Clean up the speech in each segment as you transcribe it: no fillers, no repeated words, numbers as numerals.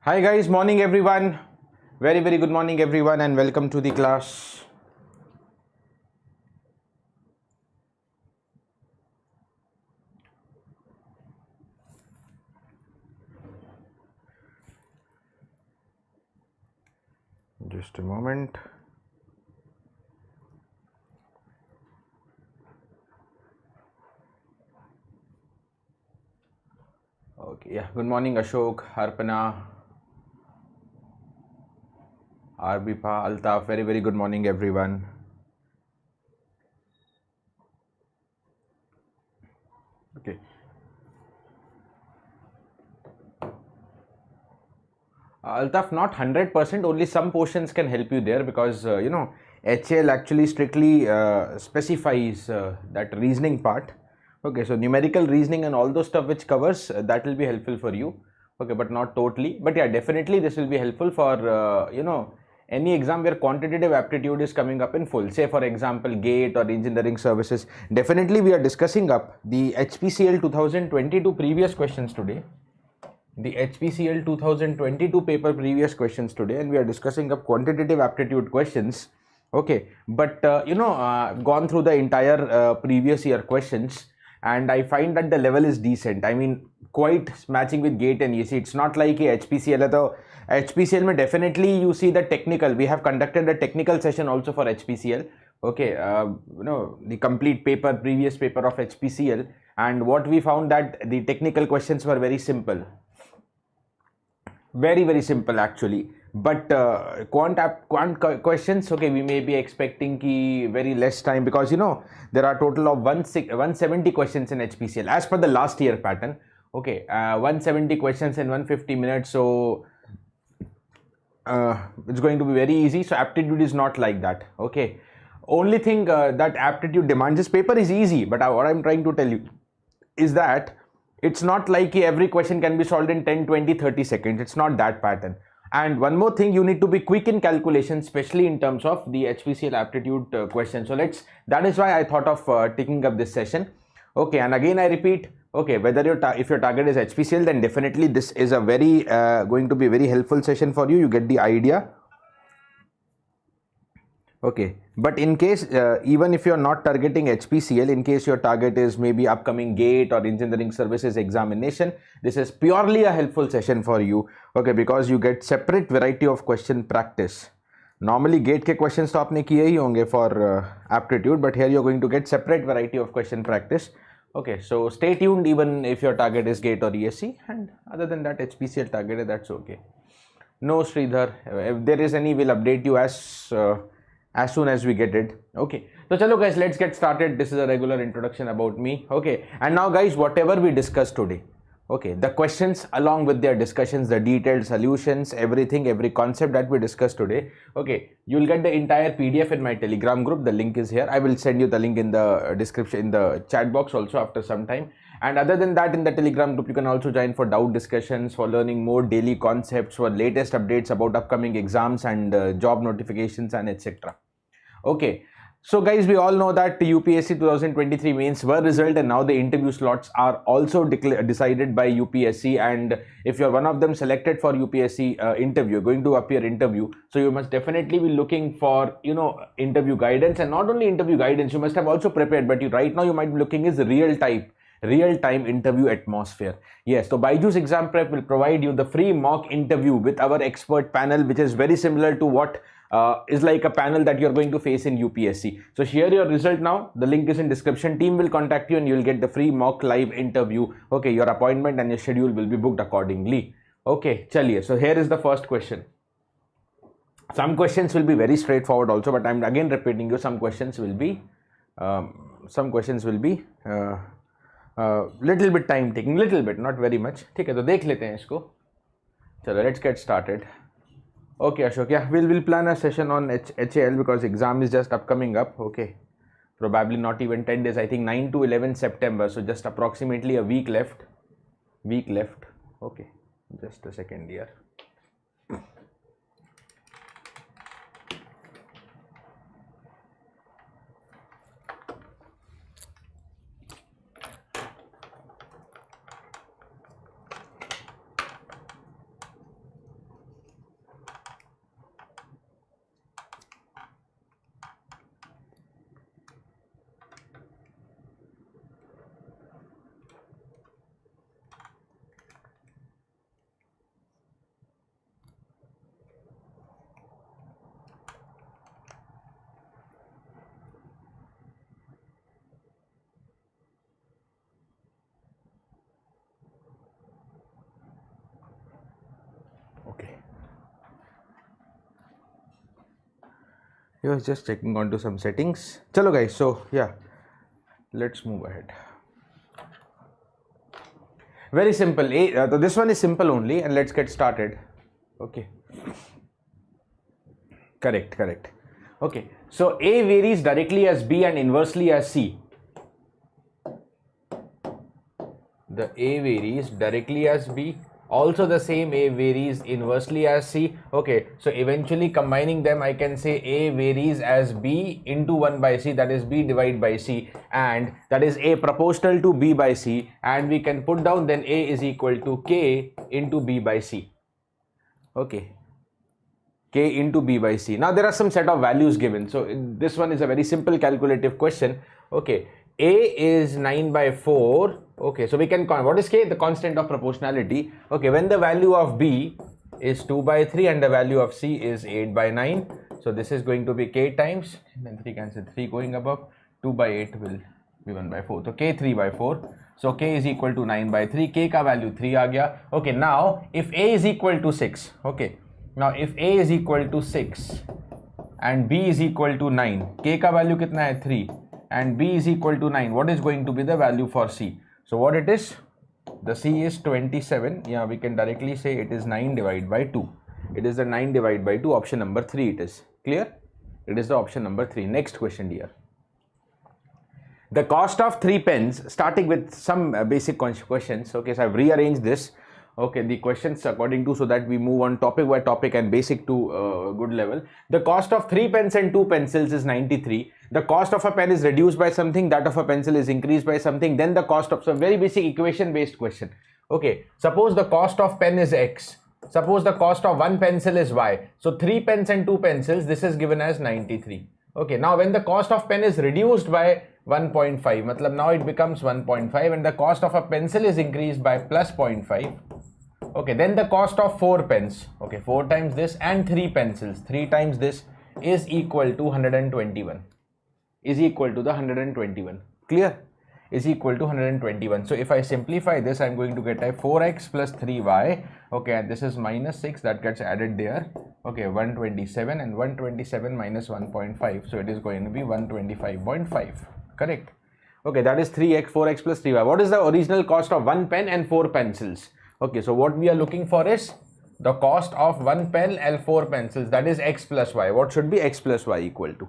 Hi guys, morning everyone. Very good morning everyone and welcome to the class. Just a moment. Okay, yeah. Good morning Ashok, Harpana, Arbipa, Altaf. Very good morning everyone. Okay. Altaf, not 100%, only some portions can help you there because HL actually strictly specifies that reasoning part. Okay, so numerical reasoning and all those stuff which covers that will be helpful for you. Okay, but not totally. But yeah, definitely this will be helpful for any exam where quantitative aptitude is coming up in full. Say for example, GATE or engineering services. Definitely we are discussing up the HPCL 2022 previous questions today. The HPCL 2022 paper previous questions today, and we are discussing up quantitative aptitude questions. Okay, but gone through the entire previous year questions, and I find that the level is decent. I mean, quite matching with GATE and ESE. It's not like a HPCL. Though HPCL mein definitely you see the technical. We have conducted a technical session also for HPCL. Okay, the complete paper, previous paper of HPCL, and what we found that the technical questions were very simple. Very simple actually, but quant questions, okay, we may be expecting ki very less time because there are total of 170 questions in HPCL as per the last year pattern. Okay, 170 questions in 150 minutes, so it's going to be very easy. So aptitude is not like that. Okay, only thing that aptitude demands, this paper is easy, but what I'm trying to tell you is that it's not like every question can be solved in 10, 20, 30 seconds. It's not that pattern. And one more thing, you need to be quick in calculation, especially in terms of the HPCL aptitude question. So that is why I thought of taking up this session. Okay, and again I repeat, okay, whether if your target is HPCL, then definitely this is a very going to be very helpful session for you. You get the idea. Okay, but in case even if you're not targeting HPCL, in case your target is maybe upcoming GATE or engineering services examination, this is purely a helpful session for you. Okay, because you get separate variety of question practice. Normally GATE ke questions to aapne kiye hi honge for aptitude, but here you're going to get separate variety of question practice. Okay, so stay tuned even if your target is GATE or ESE, and other than that HPCL target, that's okay. No, Sridhar, if there is any, we'll update you as soon as we get it. Okay, so chalo guys, let's get started. This is a regular introduction about me. Okay, and now guys, whatever we discussed today, okay, the questions along with their discussions, the detailed solutions, everything, every concept that we discussed today, okay, you'll get the entire PDF in my Telegram group. The link is here. I will send you the link in the description, in the chat box also after some time. And other than that, in the Telegram group, you can also join for doubt discussions, for learning more daily concepts, for latest updates about upcoming exams and job notifications and etc. Okay, so guys, we all know that the UPSC 2023 mains were resolved, and now the interview slots are also decided by UPSC. And if you're one of them selected for UPSC interview, going to appear interview, so you must definitely be looking for interview guidance, and not only interview guidance, you must have also prepared. But right now you might be looking is real-time interview atmosphere. Yes, so BYJU'S exam prep will provide you the free mock interview with our expert panel, which is very similar to what is like a panel that you're going to face in UPSC. So share your result now. The link is in description. Team will contact you and you'll get the free mock live interview. Okay, your appointment and your schedule will be booked accordingly. Okay, chaliye. So here is the first question. Some questions will be very straightforward also, but I'm again repeating you. Some questions will be little bit time taking, little bit, not very much. ठीक है, तो देख लेते हैं इसको. चलो, let's get started. Okay, Ashok, yeah, we'll plan a session on HAL because exam is just upcoming up. Okay, probably not even 10 days. I think 9 to 11 September. So just approximately a week left. Okay, just a second here. He was just checking onto some settings. Chalo guys, so yeah, let's move ahead. Very simple. So this one is simple only, and let's get started. Okay. Correct. Okay. So A varies directly as B and inversely as C. The A varies directly as B. Also the same A varies inversely as C. Okay, so eventually combining them, I can say A varies as B into 1 by C, that is B divided by C, and that is A proportional to B by C, and we can put down then A is equal to K into B by C. Okay, K into B by C. Now there are some set of values given. So this one is a very simple calculative question. Okay, A is 9 by 4. Okay, so we can, what is K? The constant of proportionality. Okay, when the value of B is 2 by 3 and the value of C is 8 by 9. So this is going to be K times, and then 3 cancel, 3 going above, 2 by 8 will be 1 by 4. So K 3 by 4. So K is equal to 9 by 3. K ka value 3 aa gaya. Okay, now if A is equal to 6. Okay, now if A is equal to 6 and B is equal to 9, K ka value kitna hai? 3, and B is equal to 9. What is going to be the value for C? So what it is? The C is 27. Yeah, we can directly say it is 9 divided by 2. It is the 9 divided by 2. Option number 3 it is. Clear? It is the option number 3. Next question, dear. The cost of 3 pens, starting with some basic questions. Okay, so I've rearranged this. Okay, the questions according to, so that we move on topic by topic and basic to good level. The cost of 3 pens and 2 pencils is 93. The cost of a pen is reduced by something, that of a pencil is increased by something. Then the cost of, so very basic equation based question. Okay, suppose the cost of pen is X. Suppose the cost of 1 pencil is Y. So 3 pens and 2 pencils, this is given as 93. Okay, now when the cost of pen is reduced by 1.5, matlab now it becomes 1.5, and the cost of a pencil is increased by plus 0.5. Okay, then the cost of 4 pens, okay, 4 times this, and 3 pencils, 3 times this, is equal to 121. Is equal to the 121. Clear? Is equal to 121. So if I simplify this, I'm going to get a 4x plus 3y. Okay, and this is minus 6, that gets added there. Okay, 127, and 127 minus 1.5. So it is going to be 125.5. Correct? Okay, that is 3x, 4x plus 3y. What is the original cost of 1 pen and 4 pencils? Okay, so what we are looking for is the cost of 1 pen and 4 pencils, that is x plus y. What should be x plus y equal to?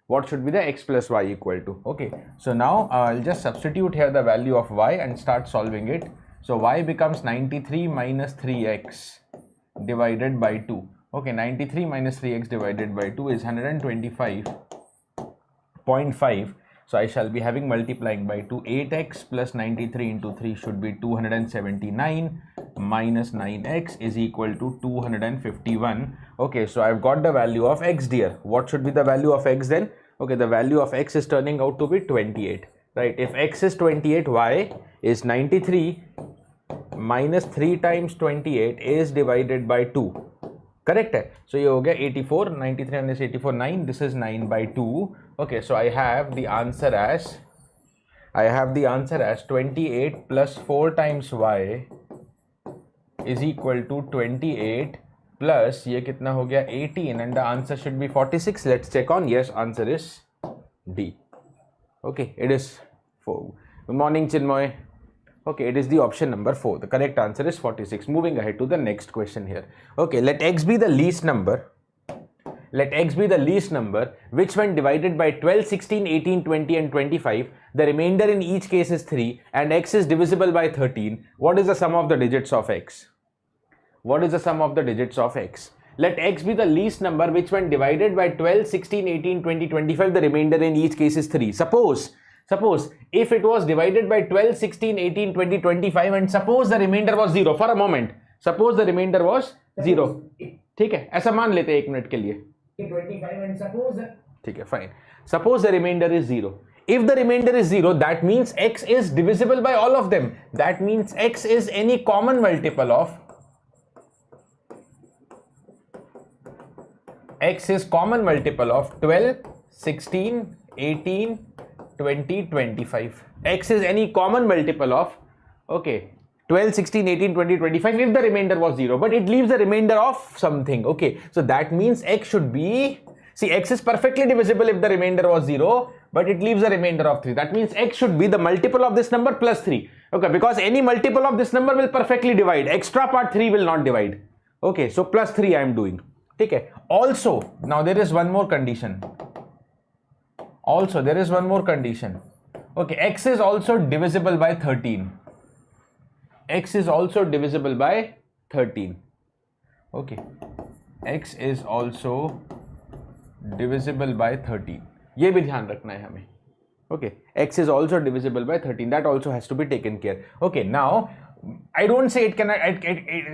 What should be the x plus y equal to? Okay, so now I'll just substitute here the value of y and start solving it. So y becomes 93 minus 3x divided by 2. Okay, 93 minus 3x divided by 2 is 125.5. So I shall be having multiplying by 2. 8x plus 93 into 3 should be 279 minus 9x is equal to 251. Okay, so I've got the value of x, dear. What should be the value of x then? Okay, the value of x is turning out to be 28. Right? If x is 28, y is 93 minus 3 times 28 is divided by 2. Correct? So you get 84, 93 minus 84, 9. This is 9 by 2. Okay, so I have the answer as 28 plus 4 times y is equal to 28 plus ye kitna ho gaya 18, and the answer should be 46. Let's check on. Yes, answer is D. Okay, it is 4. Good morning, Chinmoy. Okay, it is the option number 4. The correct answer is 46. Moving ahead to the next question here. Okay, let x be the least number. Let x be the least number which, when divided by 12, 16, 18, 20 and 25, the remainder in each case is 3, and x is divisible by 13. What is the sum of the digits of x? What is the sum of the digits of x? Let x be the least number which, when divided by 12, 16, 18, 20, 25, the remainder in each case is 3. Suppose if it was divided by 12, 16, 18, 20, 25 and suppose the remainder was 0 for a moment. Suppose the remainder was 0. ठीक है, ऐसा मान लेते हैं 1 minute के लिए. 25 and suppose, ठीक है, fine. Suppose the remainder is 0. If the remainder is 0, that means x is divisible by all of them. That means x is any common multiple of x is common multiple of 12, 16, 18, 20, 25. X is any common multiple of, okay, 12, 16, 18, 20, 25 if the remainder was 0, but it leaves the remainder of something. Okay, so that means x should be See, x is perfectly divisible if the remainder was 0, but it leaves a remainder of 3. That means x should be the multiple of this number plus 3. Okay, because any multiple of this number will perfectly divide. Extra part 3 will not divide. Okay, so plus 3 I am doing. Okay. Also, now there is one more condition. Okay, x is also divisible by 13. X is also divisible by 13. Okay, x is also divisible by 13. ये भी ध्यान रखना है हमें. Okay, x is also divisible by 13. That also has to be taken care. Okay, now I don't say it can.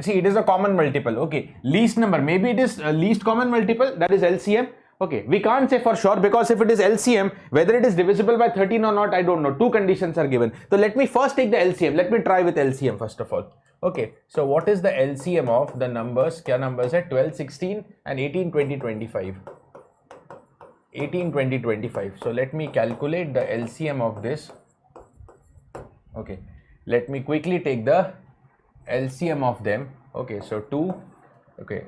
See, it is a common multiple. Okay, least number. Maybe it is least common multiple. That is LCM. Okay, we can't say for sure because if it is LCM, whether it is divisible by 13 or not, I don't know. Two conditions are given. So let me first take the LCM. Let me try with LCM first of all. Okay, so what is the LCM of the numbers? क्या numbers है? 12, 16 and 18, 20, 25. 18, 20, 25. So let me calculate the LCM of this. Okay, let me quickly take the LCM of them. Okay, so 2. Okay,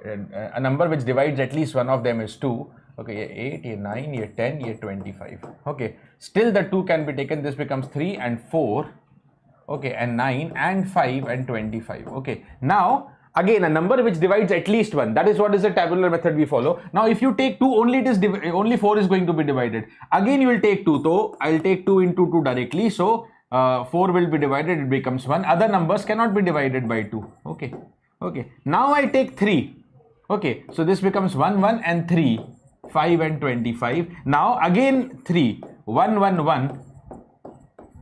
a number which divides at least one of them is 2. Okay, ye 8, ye 9, ye 10, ye 25. Okay, still the 2 can be taken. This becomes 3 and 4. Okay, and 9 and 5 and 25. Okay, now again a number which divides at least one. That is what is the tabular method we follow. Now if you take 2, only it is only 4 is going to be divided. Again you will take 2. So I'll take 2 into 2 directly. So 4 will be divided. It becomes 1. Other numbers cannot be divided by 2. Okay. Okay. Now I take 3. Okay. So this becomes 1, 1 and 3. 5 and 25. Now again 3. 1, 1, 1.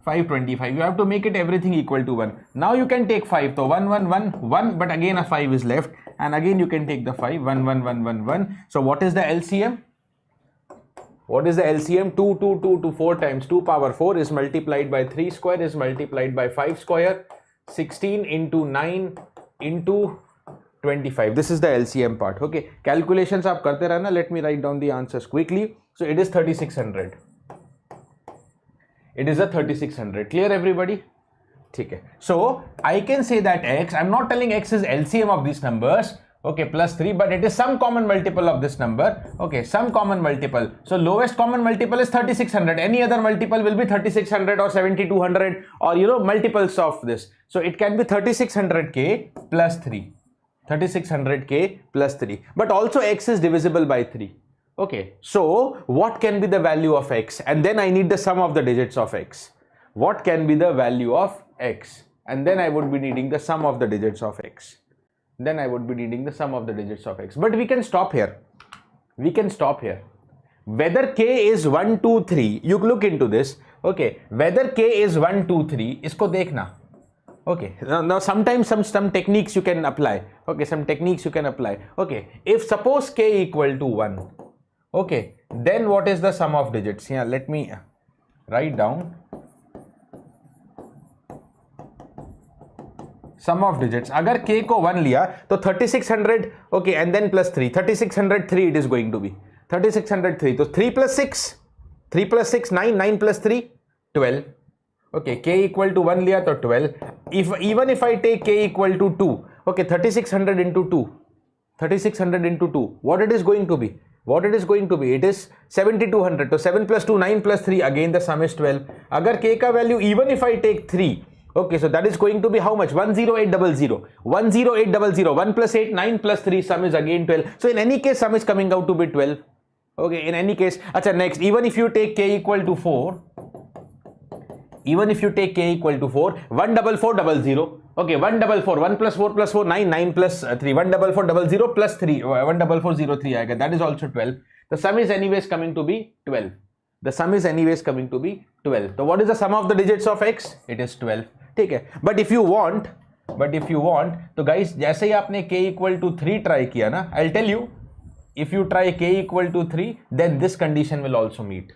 5, 25. You have to make it everything equal to 1. Now you can take 5. So 1, 1, 1, 1. But again a 5 is left. And again you can take the 5. 1, 1, 1, 1, 1. So what is the LCM? What is the LCM? 2, 2, 2 to 4 times 2 power 4 is multiplied by 3 square is multiplied by 5 square. 16 into 9 into 25. This is the LCM part. Okay. Calculations aap karte rehna. Let me write down the answers quickly. So it is 3600. It is a 3600. Clear everybody? Okay. So I can say that x, I'm not telling x is LCM of these numbers. Okay, plus 3, but it is some common multiple of this number. Okay, some common multiple. So lowest common multiple is 3600. Any other multiple will be 3600 or 7200 or multiples of this. So it can be 3600k plus 3. 3600k plus 3. But also x is divisible by 3. Okay, so what can be the value of x? And then I need the sum of the digits of x. What can be the value of x? And then I would be needing the sum of the digits of x. Then I would be needing the sum of the digits of x. But we can stop here. We can stop here. Whether k is 1, 2, 3, you look into this. Okay, whether k is 1, 2, 3, isko dekhna. Okay, now sometimes some techniques you can apply. Okay, some techniques you can apply. Okay, if suppose k equal to 1. Okay, then what is the sum of digits? Here, let me write down. Sum of digits. Agar k ko 1 liya, to 3600, okay, and then plus 3. 3603 it is going to be. 3603. So 3 plus 6. 3 plus 6, 9. 9 plus 3, 12. Okay, k equal to 1 liya, to 12. Even if I take k equal to 2, okay, 3600 into 2. 3600 into 2. What it is going to be? What it is going to be? It is 7200. So 7 plus 2, 9 plus 3. Again the sum is 12. Agar k ka value, even if I take 3. Okay, so that is going to be how much? 10800. 10800. 1 plus 8, 9 plus 3. Sum is again 12. So in any case, sum is coming out to be 12. Okay, in any case. Acha, next, even if you take k equal to 4. Even if you take k equal to 4. 14400. Okay, 144. 1 plus 4 plus 4, 9. 9 plus 3. 14400 plus 3. 14403. That is also 12. The sum is anyways coming to be 12. The sum is anyways coming to be 12. So what is the sum of the digits of x? It is 12. ठीक है. But if you want, तो guys, जैसे ही आपने k equal to 3 try किया ना, I'll tell you, if you try k equal to 3, then this condition will also meet.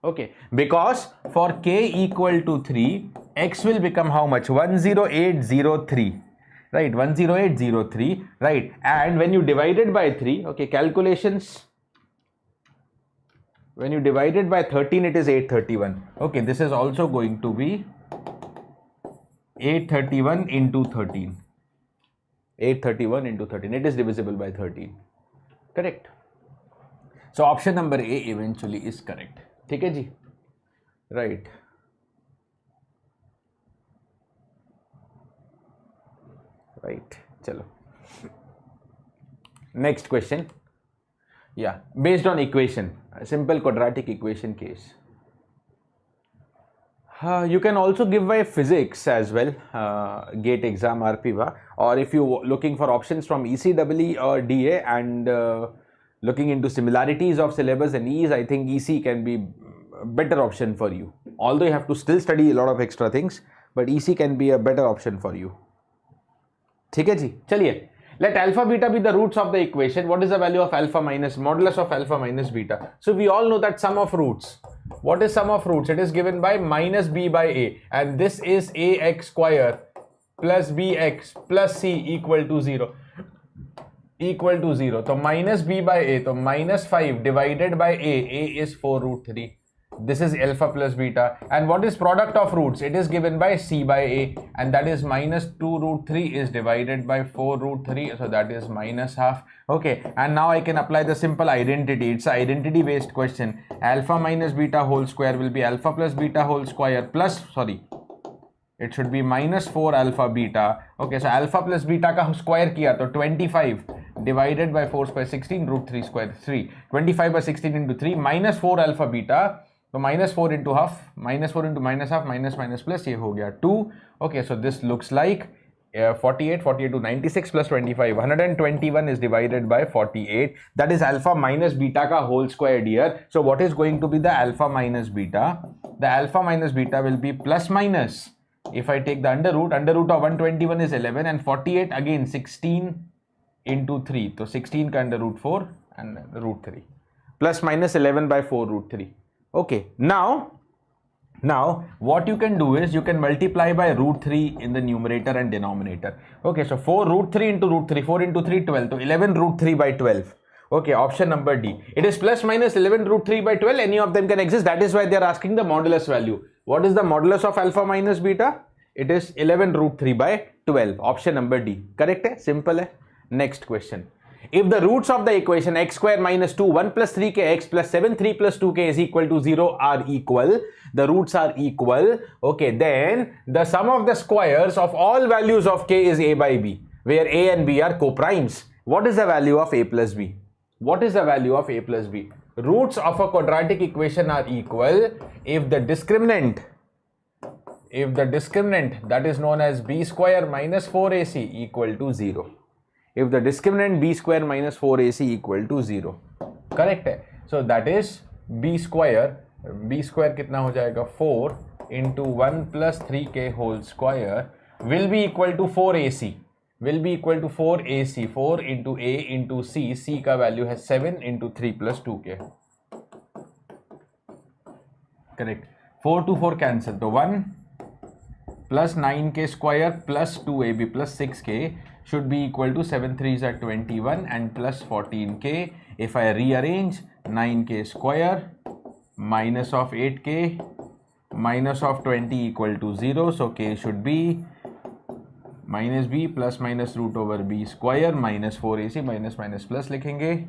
Okay, because for k equal to 3, x will become how much? 10803. Right, 10803. Right, and when you divide it by 3, okay, calculations. When you divide it by 13, it is 831. Okay, this is also going to be 831 into 13. 831 into 13. It is divisible by 13. Correct. So option number A eventually is correct. ठीक है जी, right. Right, chalo. Next question. Yeah, based on equation, a simple quadratic equation case. You can also give by physics as well, GATE exam RPVA, or if you looking for options from ECEE or DA and looking into similarities of syllabus and EASE, I think EC can be a better option for you. Although you have to still study a lot of extra things, but EC can be a better option for you. ठीक है जी, चलिए. Let alpha beta be the roots of the equation. What is the value of alpha minus modulus of alpha minus beta? So we all know that sum of roots. What is sum of roots? It is given by minus b by a, and this is ax square plus bx plus c equal to 0. Equal to 0. So minus b by a, so minus 5 divided by a is 4 root 3. This is alpha plus beta. And what is product of roots? It is given by c by a, and that is minus 2 root 3 is divided by 4 root 3, so that is minus half. Okay, and now I can apply the simple identity. It's an identity based question. Alpha minus beta whole square will be alpha plus beta whole square plus, sorry, it should be minus 4 alpha beta. Okay, so alpha plus beta ka square kiya to 25 divided by 4 square 16 root 3 square 3. 25 by 16 into 3 minus 4 alpha beta. So minus 4 into half, minus 4 into minus half, minus minus plus, ये हो गया 2. Okay, so this looks like 48 to 96 plus 25. 121 is divided by 48. That is alpha minus beta ka whole square here. So what is going to be the alpha minus beta? The alpha minus beta will be plus minus. If I take the under root of 121 is 11, and 48 again 16 into 3. So 16 ka under root 4 and root 3. Plus minus 11 by 4 root 3. Okay, now what you can do is you can multiply by root 3 in the numerator and denominator. Okay, so 4 root 3 into root 3, 4 into 3, 12. So 11 root 3 by 12. Okay, option number D. It is plus minus 11 root 3 by 12. Any of them can exist. That is why they are asking the modulus value. What is the modulus of alpha minus beta? It is 11 root 3 by 12. Option number D. Correct hai? Simple hai. Next question. If the roots of the equation x square minus 2, 1 plus 3k x plus 7, 3 plus 2k is equal to 0 are equal, the roots are equal, okay, then the sum of the squares of all values of k is a by b, where a and b are co-primes. What is the value of a plus b? What is the value of a plus b? Roots of a quadratic equation are equal if the discriminant that is known as b square minus 4ac equal to 0. If the discriminant b square minus 4ac equal to 0. Correct hai? So that is b square kitna ho jayega? 4 into 1 plus 3k whole square will be equal to 4ac. Will be equal to 4ac. 4 into a into c. C ka value has 7 into 3 plus 2k. Correct. 4 to 4 cancel. So 1 plus 9k square plus 2ab plus 6k should be equal to 7 3s are 21 and plus 14k. If I rearrange, 9k square minus of 8k minus of 20 equal to 0. So k should be minus b plus minus root over b square minus 4ac minus minus plus लिखेंगे.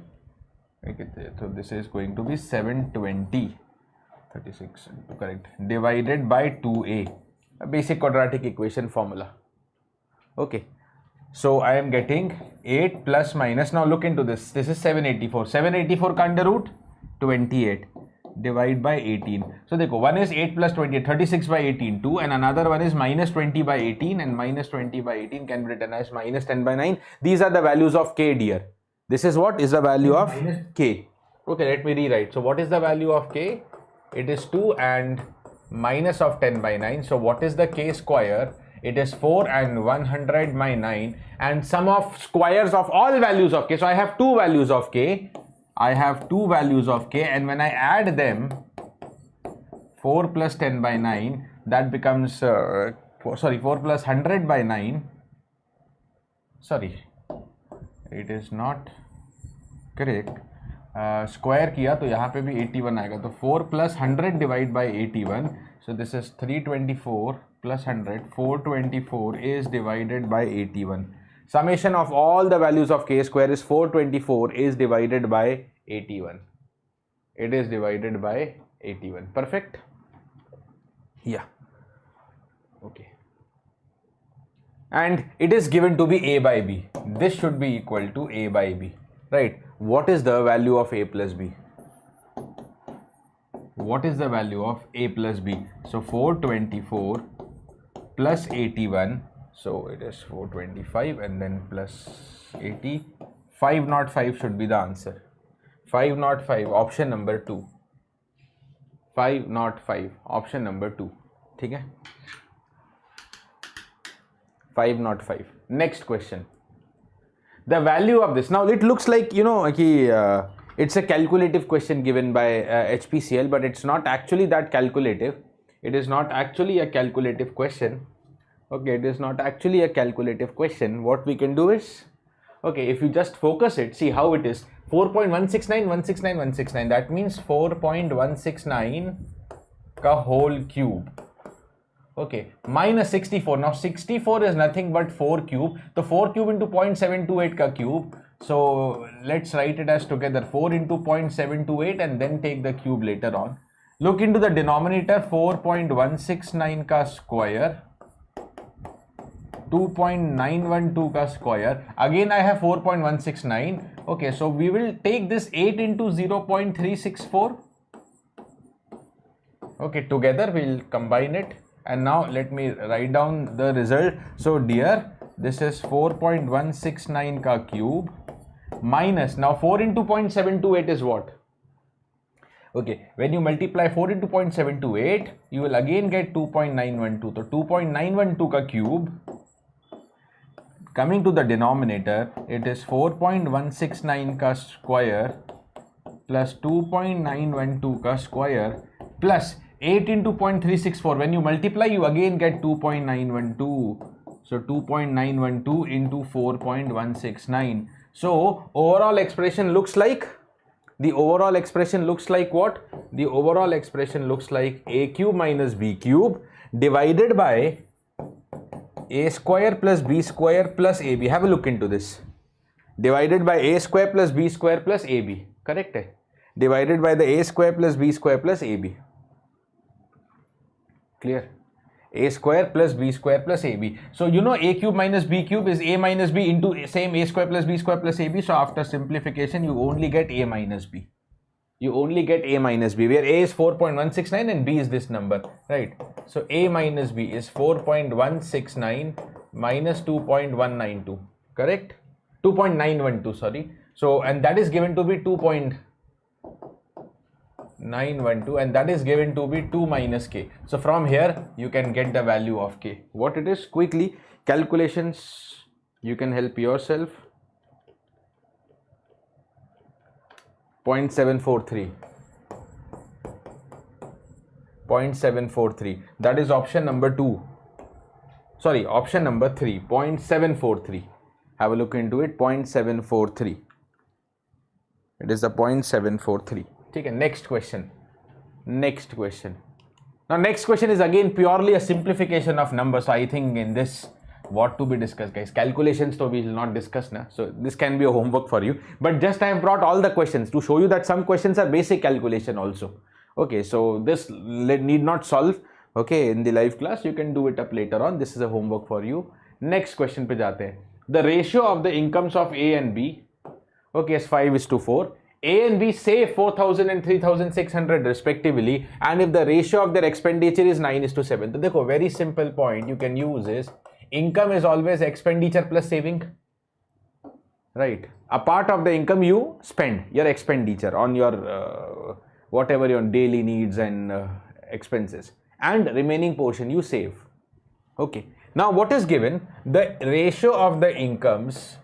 So this is going to be 720 36 correct divided by 2a. A basic quadratic equation formula. Okay. So I am getting 8 plus minus, now look into this. This is 784. 784 ka under root 28 divide by 18. So देखो, one is 8 plus 28, 36 by 18, 2, and another one is minus 20 by 18, and minus 20 by 18 can be written as minus 10 by 9. These are the values of k, dear. This is what is the value of k. Okay, let me rewrite. So what is the value of k? It is 2 and minus of 10 by 9. So what is the k square? It is 4 and 100 by 9, and sum of squares of all values of k. So I have two values of k. And when I add them, 4 plus 10 by 9, that becomes 4 plus 100 by 9. Sorry, it is not correct. Square किया तो यहाँ पे भी 81 आएगा. तो 4 plus 100 divided by 81. So this is 324 plus 100. 424 is divided by 81. Summation of all the values of k square is 424 is divided by 81. it is divided by 81. Perfect. Yeah. Okay. And it is given to be a by b. This should be equal to a by b, right? What is the value of a plus b? What is the value of a plus b? So 424 plus 81. So it is 425 and then plus 80. 505 should be the answer. 505, option number 2. 505, option number 2. Okay? 505. Next question. The value of this. Now it looks like, you know, it's a calculative question given by HPCL, but it's not actually that calculative. It is not actually a calculative question. Okay, it is not actually a calculative question. What we can do is, okay, if you just focus it, see how it is. 4.169, 169, 169. That means 4.169 ka whole cube. Okay, minus 64. Now 64 is nothing but 4 cube. So 4 cube into 0.728 ka cube. So let's write it as together 4 into 0.728 and then take the cube later on. Look into the denominator, 4.169 ka square, 2.912 ka square. Again I have 4.169. Okay, so we will take this 8 into 0.364. Okay, together we'll combine it. And now let me write down the result. So dear, this is 4.169 ka cube minus, now 4 into 0.728 is what? Okay, when you multiply 4 into 0.728, you will again get 2.912. So 2.912 ka cube. Coming to the denominator, it is 4.169 ka square plus 2.912 ka square plus 8 into 0.364. When you multiply, you again get 2.912. So 2.912 into 4.169. So overall expression looks like, the overall expression looks like what? The overall expression looks like a cube minus b cube divided by a square plus b square plus ab. Have a look into this. Divided by a square plus b square plus ab. Correct? Divided by the a square plus b square plus ab. Clear? A square plus b square plus ab. So you know a cube minus b cube is a minus b into same a square plus b square plus ab. So after simplification, you only get a minus b. You only get a minus b, where a is 4.169 and b is this number, right? So a minus b is 4.169 minus 2.192, correct? 2.912, sorry. So, and that is given to be 2.912 and that is given to be 2 minus k. So from here, you can get the value of k. What it is? Quickly, calculations, you can help yourself. 0.743. 0.743. That is option number 2. Sorry, option number 3. 0.743. Have a look into it. 0.743. It is the 0.743. Okay, next question. Next question. Now, next question is again purely a simplification of numbers. So I think in this, what to be discussed, guys? Calculations, so we will not discuss now. So this can be a homework for you. But just I have brought all the questions to show you that some questions are basic calculation also. Okay, so this need not solve. Okay, in the live class, you can do it up later on. This is a homework for you. Next question pe jaate hain. The ratio of the incomes of A and B, okay, is 5:4. A and B say 4,000 and 3,600 respectively, and if the ratio of their expenditure is 9:7. So dekho, very simple point you can use is income is always expenditure plus saving, right? A part of the income you spend, your expenditure on your whatever your daily needs and expenses, and remaining portion you save. Okay, now what is given? The ratio of the incomes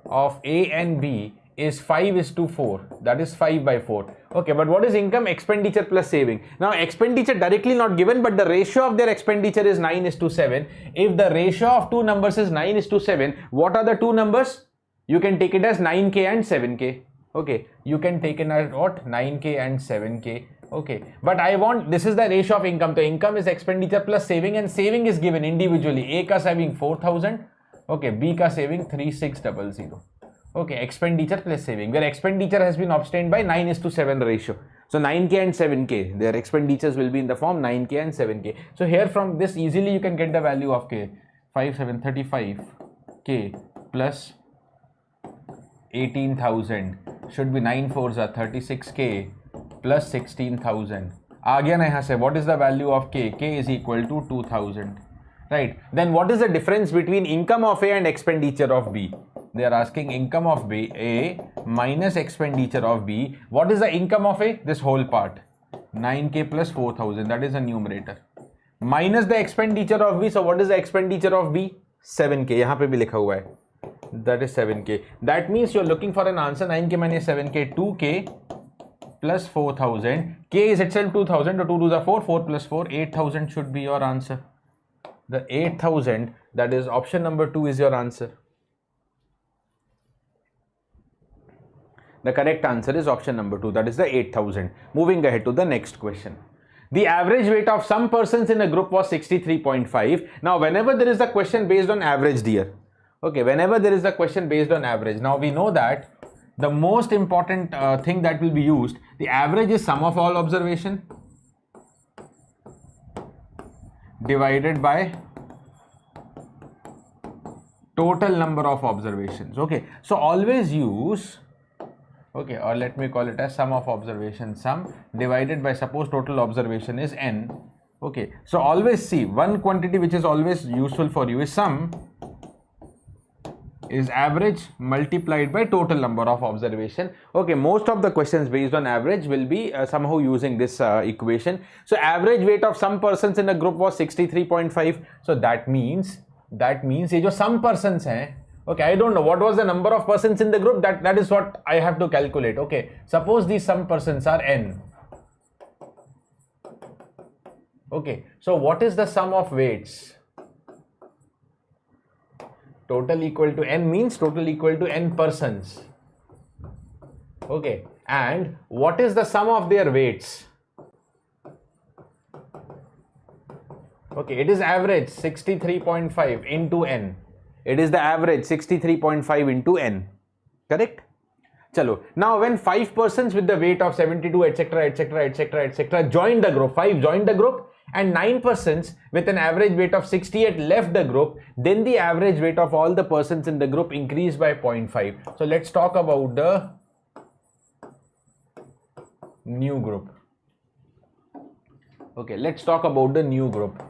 of A and B is 5:4. That is 5/4. Okay, but what is income? Expenditure plus saving. Now expenditure directly not given, but the ratio of their expenditure is 9:7. If the ratio of two numbers is 9:7, what are the two numbers? You can take it as 9k and 7k. Okay, you can take it as what? 9k and 7k. Okay, but I want, this is the ratio of income. The income is expenditure plus saving, and saving is given individually. A ka saving 4,000. Okay, B ka saving 3,600. Okay, expenditure plus saving, where expenditure has been obtained by 9:7 ratio. So 9k and 7k, their expenditures will be in the form 9k and 7k. So here from this easily you can get the value of k. 5,735k plus 18,000 should be 9 4s are 36k plus 16,000. Again I have said what is the value of k? K is equal to 2,000. Right. Then what is the difference between income of A and expenditure of B? They are asking income of B, A minus expenditure of B. What is the income of A? This whole part. 9k plus 4,000. That is a numerator. Minus the expenditure of B. So what is the expenditure of B? 7k. यहाँ पे भी लिखा हुआ है. That is 7k. That means you are looking for an answer. 9k minus 7k. 2k plus 4,000. K is itself 2,000. So 2 2s are 4. 4 plus 4. 8,000 should be your answer. The 8,000, that is option number 2 is your answer. The correct answer is option number 2, that is the 8,000. Moving ahead to the next question. The average weight of some persons in a group was 63.5. Now, whenever there is a question based on average, dear. Okay, whenever there is a question based on average. Now, we know that the most important thing that will be used, the average is sum of all observation divided by total number of observations. Okay, so always use, okay, or let me call it as sum of observation, sum divided by, suppose total observation is n. Okay, so always see one quantity which is always useful for you is sum is average multiplied by total number of observation. Okay, most of the questions based on average will be somehow using this equation. So average weight of some persons in a group was 63.5. So that means ये जो some persons हैं, okay, I don't know what was the number of persons in the group, that is what I have to calculate. Okay, suppose these some persons are n. Okay, so what is the sum of weights? Total equal to n means total equal to n persons. Okay, and what is the sum of their weights? Okay, it is average 63.5 into n. It is the average 63.5 into n. Correct? Chalo. Now, when 5 persons with the weight of 72, etc., etc., etc., etc., joined the group, 5 joined the group, and 9 persons with an average weight of 68 left the group, then the average weight of all the persons in the group increased by 0.5. So let's talk about the new group. Okay, let's talk about the new group.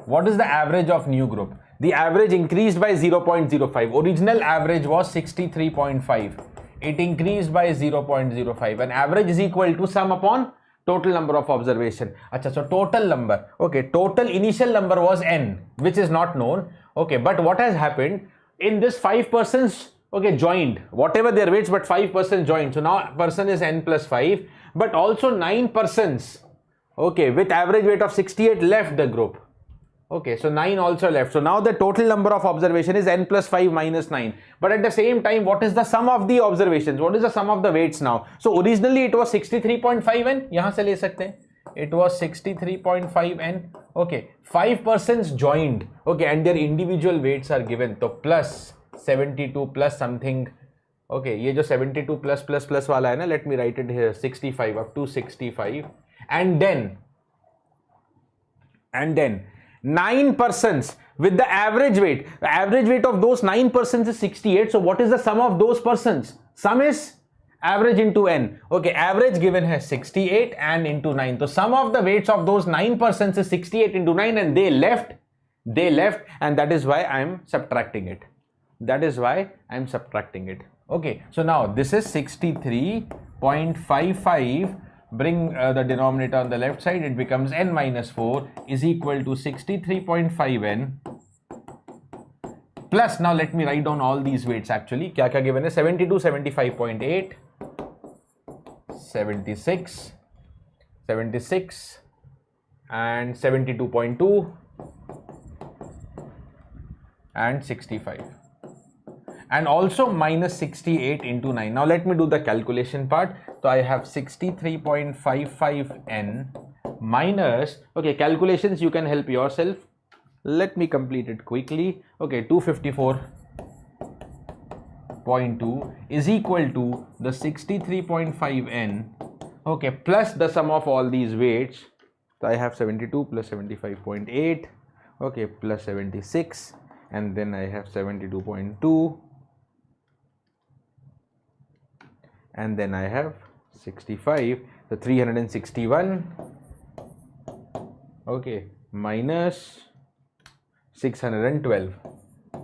What is the average of new group? The average increased by 0.05. Original average was 63.5. It increased by 0.05. And average is equal to sum upon total number of observation. Achha, so total number. Okay, total initial number was n, which is not known. Okay, but what has happened? In this 5 persons, okay, joined. Whatever their weights, but 5 persons joined. So now person is n plus 5. But also 9 persons, okay, with average weight of 68 left the group. Okay, so 9 also left. So now the total number of observation is n plus 5 minus 9. But at the same time, what is the sum of the observations? What is the sum of the weights now? So originally it was 63.5 n. यहाँ से ले सकते हैं. It was 63.5 n. Okay, 5 persons joined. Okay, and their individual weights are given. So plus 72 plus something. Okay, ये जो 72 plus plus plus वाला है ना, let me write it here, 65 up to 65. And then 9 persons with the average weight. The average weight of those 9 persons is 68. So what is the sum of those persons? Sum is average into n. Okay, average given has 68 and into 9. So sum of the weights of those 9 persons is 68 into 9 and they left and that is why I am subtracting it. Okay, so now this is 63.55. Bring the denominator on the left side, it becomes n minus 4 is equal to 63.5n plus, now let me write down all these weights actually. Kya given is 72, 75.8, 76 and 72.2 and 65. And also minus 68 into 9. Now let me do the calculation part. So I have 63.55n minus, okay, calculations you can help yourself. Let me complete it quickly. Okay, 254 0.2 is equal to the 63.5 N, okay, plus the sum of all these weights. So I have 72 plus 75.8, okay, plus 76, and then I have 72.2, and then I have 65, so 361, okay, minus 612,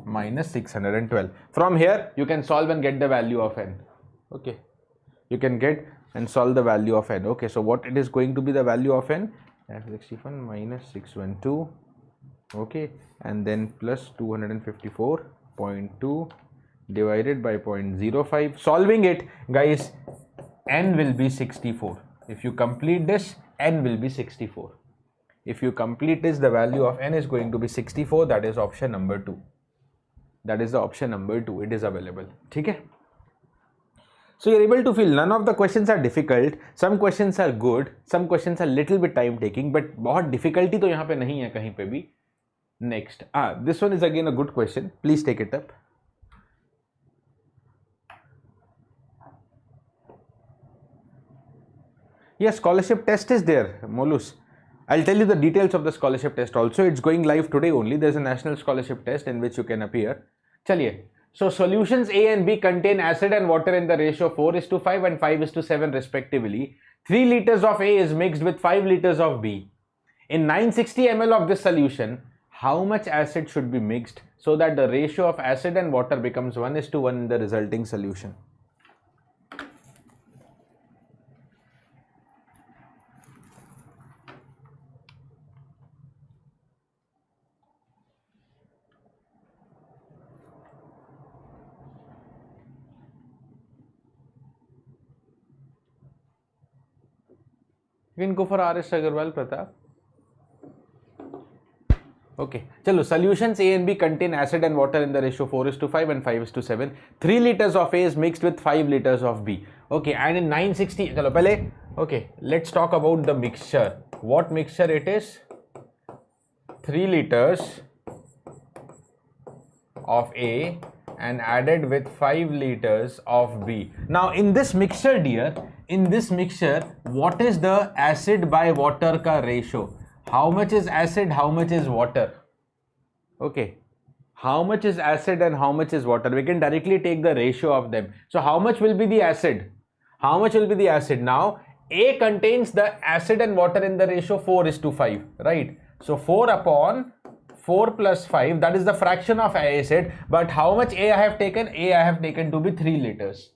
minus 612. From here you can solve and get the value of N, okay, you can get and solve the value of N. Okay, so what it is going to be the value of N? 61 minus 612, okay, and then plus 254.2 divided by 0.05. Solving it, guys, N will be 64. If you complete this, N will be 64. If you complete this, the value of N is going to be 64. That is option number 2. That is the option number 2. It is available. Okay? So you're able to feel none of the questions are difficult. Some questions are good. Some questions are little bit time taking. But बहुत difficulty तो यहाँ पे नहीं है कहीं पे भी. Next. This one is again a good question. Please take it up. Yes, scholarship test is there, Molus. I'll tell you the details of the scholarship test also. It's going live today only. There's a national scholarship test in which you can appear. Chaliye. So solutions A and B contain acid and water in the ratio 4:5 and 5:7 respectively. 3 liters of A is mixed with 5 liters of B. In 960 ml of this solution, how much acid should be mixed so that the ratio of acid and water becomes 1:1 in the resulting solution? You can go for R.S. Agarwal, Pratap. Okay, chalo, solutions A and B contain acid and water in the ratio 4:5 and 5:7. 3 liters of A is mixed with 5 liters of B. Okay, and in 960, chalo, pehle, okay, let's talk about the mixture. What mixture it is? 3 liters of A and added with 5 liters of B. Now, in this mixture, dear, in this mixture, what is the acid by water ka ratio? How much is acid, how much is water? Okay, how much is acid and how much is water? We can directly take the ratio of them. So how much will be the acid? How much will be the acid? Now, A contains the acid and water in the ratio 4:5, right? So 4 upon 4 plus 5, that is the fraction of acid. But how much A I have taken? A I have taken to be 3 liters.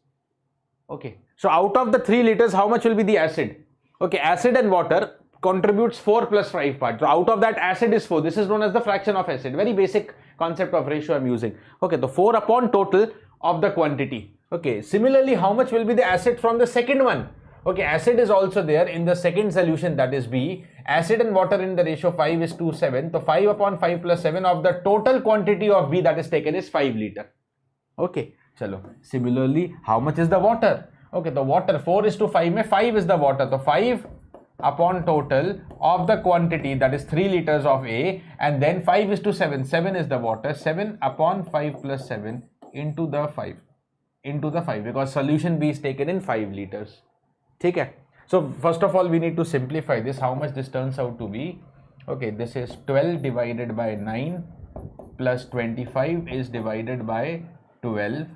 Okay, so out of the 3 liters, how much will be the acid? Okay, acid and water contributes 4 plus 5 parts. So out of that, acid is 4. This is known as the fraction of acid. Very basic concept of ratio I'm using. Okay, the 4 upon total of the quantity. Okay, similarly, how much will be the acid from the second one? Okay, acid is also there in the second solution, that is B. Acid and water in the ratio 5:7. So 5 upon 5 plus 7 of the total quantity of B that is taken is 5 liter. Okay, chalo. Similarly, how much is the water? Okay, the water 4:5 mein 5 is the water. So 5 upon total of the quantity, that is 3 liters of A, and then 5:7. 7 is the water. 7 upon 5 plus 7 into the 5. Into the 5, because solution B is taken in 5 liters. Okay. So first of all, we need to simplify this. How much this turns out to be? Okay, this is 12 divided by 9 plus 25 is divided by 12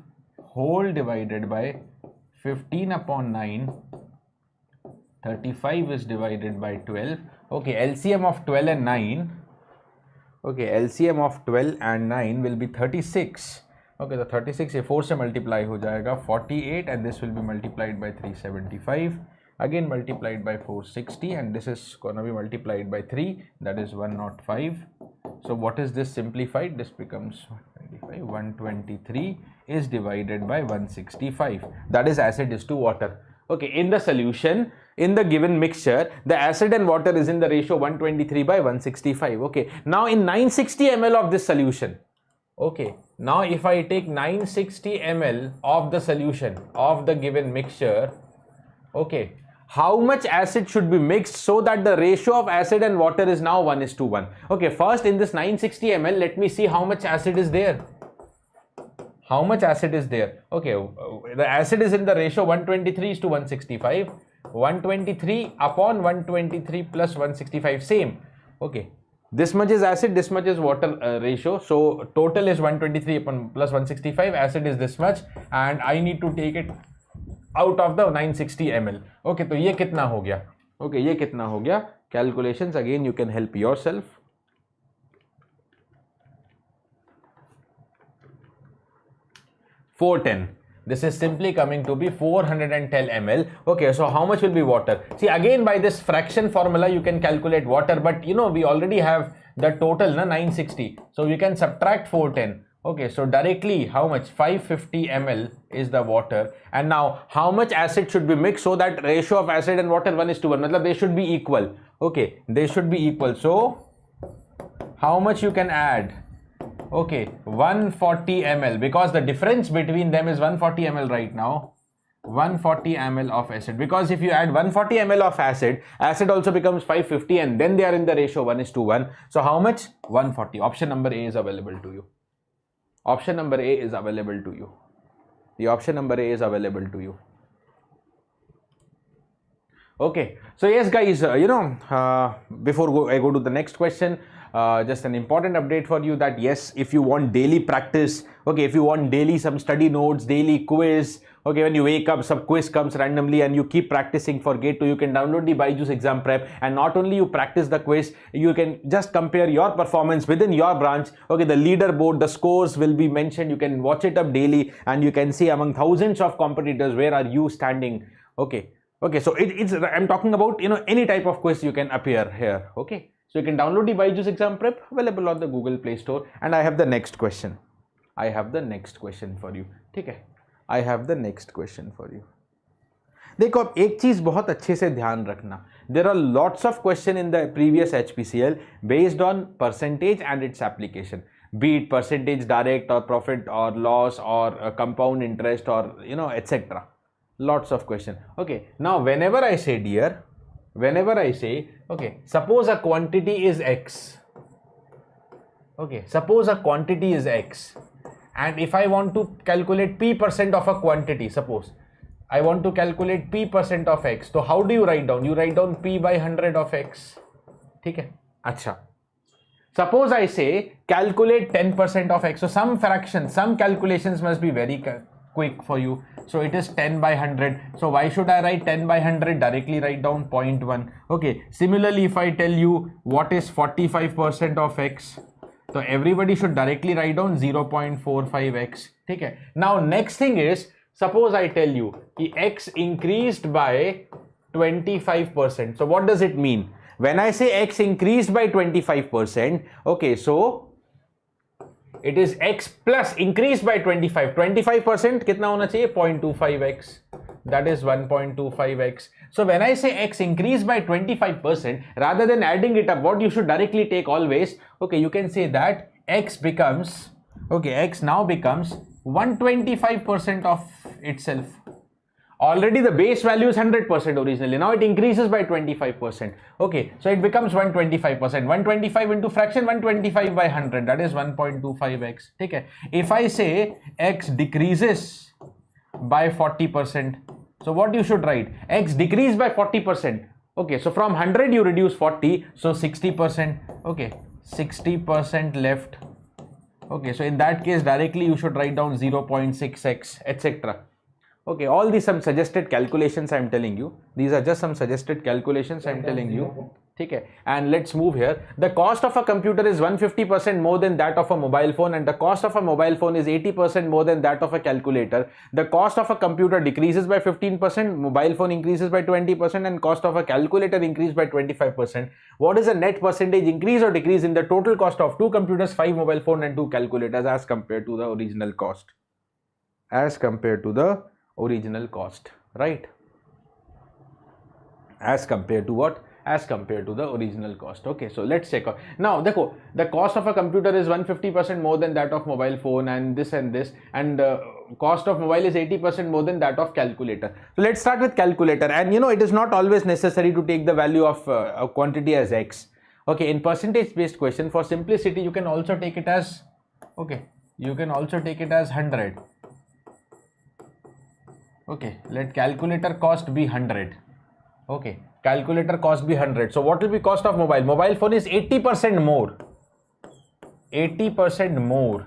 whole divided by 15 upon 9. 35 is divided by 12. Okay, LCM of 12 and 9. Okay, LCM of 12 and 9 will be 36. Okay, the 36 ये 4 से multiply हो जाएगा 48, and this will be multiplied by 375, again multiplied by 460, and this is gonna be multiplied by 3, that is 105. So what is this simplified? This becomes 125. 123 is divided by 165. That is acid is to water. Okay, in the solution, in the given mixture, the acid and water is in the ratio 123 by 165. Okay, now in 960 ml of this solution. Okay, now if I take 960 ml of the solution of the given mixture, okay, how much acid should be mixed so that the ratio of acid and water is now 1:1? Okay, first in this 960 ml, let me see how much acid is there. how much acid is there? Okay, the acid is in the ratio 123 is to 165. 123 upon 123 plus 165, same. Okay, this much is acid, this much is water ratio. So total is 123 upon plus 165. Acid is this much, and I need to take it out of the 960 ml. Okay, तो ये कितना हो गया? Okay, ये कितना हो गया? Calculations again, you can help yourself. 410. This is simply coming to be 410 ml. Okay, so how much will be water? See, again by this fraction formula you can calculate water, but you know we already have the total, na, 960. So we can subtract 410. Okay, so directly how much? 550 ml is the water. And now how much acid should be mixed so that ratio of acid and water 1:1? Matlab they should be equal. Okay, they should be equal. So how much you can add? Okay, 140 ml, because the difference between them is 140 ml right now. 140 ml of acid, because if you add 140 ml of acid, acid also becomes 550, and then they are in the ratio 1:1. So how much? 140. Option number A is available to you. Option number A is available to you. The option number A is available to you. Okay, so yes guys, before I go to the next question, just an important update for you that yes, if you want daily practice, okay, if you want daily some study notes, daily quiz, okay, when you wake up some quiz comes randomly and you keep practicing for gate 2, you can download the BYJU'S exam prep, and not only you practice the quiz, you can just compare your performance within your branch. Okay, the leaderboard, the scores will be mentioned, you can watch it up daily and you can see among thousands of competitors where are you standing. Okay, so I'm talking about, you know, any type of quiz you can appear here. Okay, so you can download the BYJU'S exam prep, available on the Google Play Store. And I have the next question. I have the next question for you. Okay, I have the next question for you. देखो अब एक चीज बहुत अच्छे से ध्यान रखना. There are lots of question in the previous HPCL based on percentage and its application. Be it percentage direct or profit or loss or compound interest or, you know, etc. Lots of question. Okay, now whenever I say, dear, whenever I say, okay, suppose a quantity is X. Okay, suppose a quantity is X, and if I want to calculate P% of a quantity, suppose I want to calculate P% of X, so how do you write down? You write down P by 100 of X. Okay, acha. Suppose I say calculate 10% of X, so some fraction, some calculations must be very quick for you. So it is 10 by 100. So why should I write 10 by 100? Directly write down 0.1. Okay. Similarly, if I tell you what is 45% of X, so everybody should directly write down 0.45x. Okay. Now next thing is, suppose I tell you that X increased by 25%. So what does it mean? When I say X increased by 25%, okay, so it is X plus increased by 25. 25% कितना होना चाहिए? 0.25x. That is 1.25x. So when I say X increased by 25%, rather than adding it up, what you should directly take always, okay, you can say that X becomes, okay, X now becomes 125% of itself. Already the base value is 100% originally. Now it increases by 25%. Okay, so it becomes 125%. 125 into fraction 125 by 100. That is 1.25x. Okay. If I say X decreases by 40%, so what you should write? X decreased by 40%. Okay, so from 100 you reduce 40, so 60%. Okay, 60% left. Okay, so in that case directly you should write down 0.6x, etc. Okay, all these some suggested calculations I am telling you. These are just some suggested calculations I am telling you. Okay, and let's move here. The cost of a computer is 150% more than that of a mobile phone, and the cost of a mobile phone is 80% more than that of a calculator. The cost of a computer decreases by 15%, mobile phone increases by 20%, and cost of a calculator increases by 25%. What is the net percentage increase or decrease in the total cost of 2 computers, 5 mobile phone and 2 calculators as compared to the original cost? As compared to the original cost, right? As compared to what? As compared to the original cost. Okay, so let's check out. Now, the cost of a computer is 150% more than that of mobile phone, and this, and cost of mobile is 80% more than that of calculator. So let's start with calculator, and you know it is not always necessary to take the value of a quantity as X. Okay, in percentage based question, for simplicity you can also take it as, okay, you can also take it as 100. Okay, let calculator cost be 100. Okay, calculator cost be 100. So what will be cost of mobile? Mobile phone is 80% more. 80% more.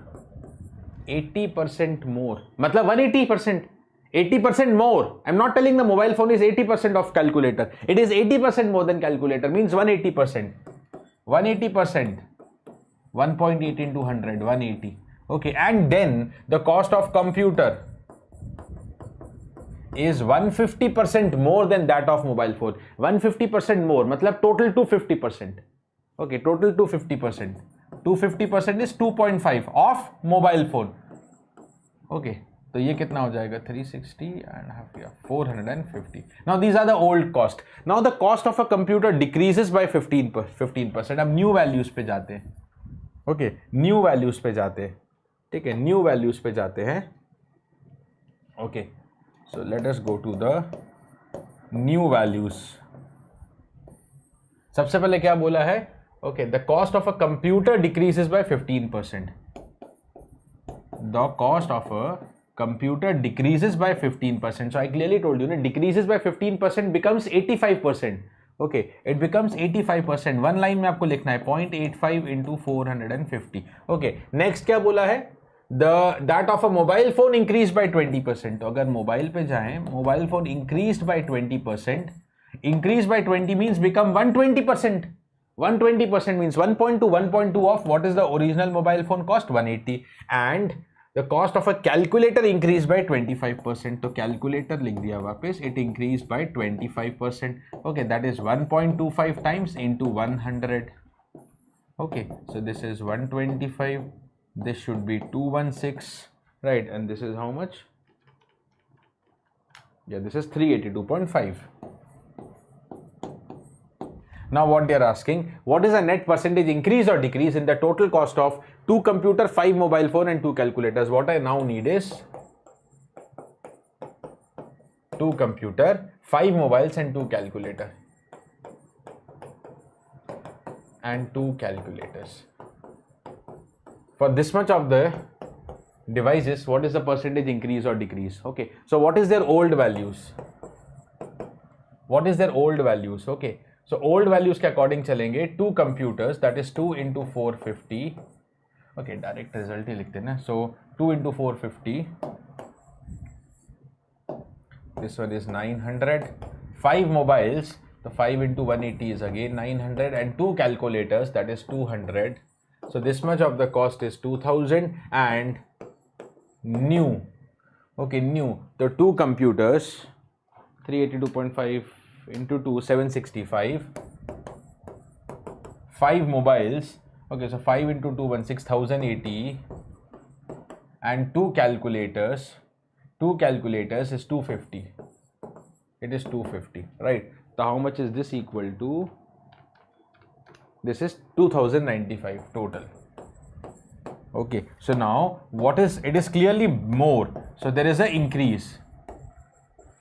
80% more. Matlab 180%. 80% more. I'm not telling the mobile phone is 80% of calculator. It is 80% more than calculator. Means 180%. 180%. 1.8 into 100. 180. Okay, and then the cost of computer is 150% more than that of mobile phone. 150% more. Matlab total 250%. Okay, total 250%. 250% is 2.5 of mobile phone. Okay, तो ये कितना हो जाएगा 360 and half, yeah, 450. Now these are the old cost. Now the cost of a computer decreases by 15%. अब new values पे जाते हैं. Okay, new values पे जाते हैं. ठीक है, new values पे जाते हैं. Okay, so let us go to the new values. सबसे पहले क्या बोला है? Okay, the cost of a computer decreases by 15%. The cost of a computer decreases by 15%. So I clearly told you, decreases by 15% becomes 85%. Okay, it becomes 85%. One line में आपको लिखना है 0.85 into 450. Okay, next क्या बोला है? That of a mobile phone increased by 20%. तो अगर mobile पे जाएं, mobile phone increased by 20%. Increased by 20 means become 120%. 120% means 1.2, 1.2 of what is the original mobile phone cost? 180. And the cost of a calculator increased by 25%. तो calculator लिख दिया वापस, it increased by 25%. Okay, that is 1.25 times into 100. Okay, so this is 125. This should be 216, right? And this is how much? Yeah, this is 382.5. Now what they are asking, what is the net percentage increase or decrease in the total cost of 2 computer, 5 mobile phone and 2 calculators? What I now need is 2 computer, 5 mobiles and 2 calculator. And 2 calculators. For this much of the devices, what is the percentage increase or decrease? Okay, so what is their old values? What is their old values? Okay. So old values के according चलेंगे 2 computers, that is 2 into 450. Okay, direct result ही लिखते हैं ना. So 2 into 450. This one is 900. 5 mobiles, so 5 into 180 is again 900, and 2 calculators, that is 200. So this much of the cost is 2000, and new. Okay, new. The 2 computers, 382.5 into 2, 765. 5 mobiles, okay, so 5 into 2, 16,080, and 2 calculators. 2 calculators is 250. It is 250, right? So how much is this equal to? This is 2095 total. Okay, so now what is, it is clearly more, so there is an increase.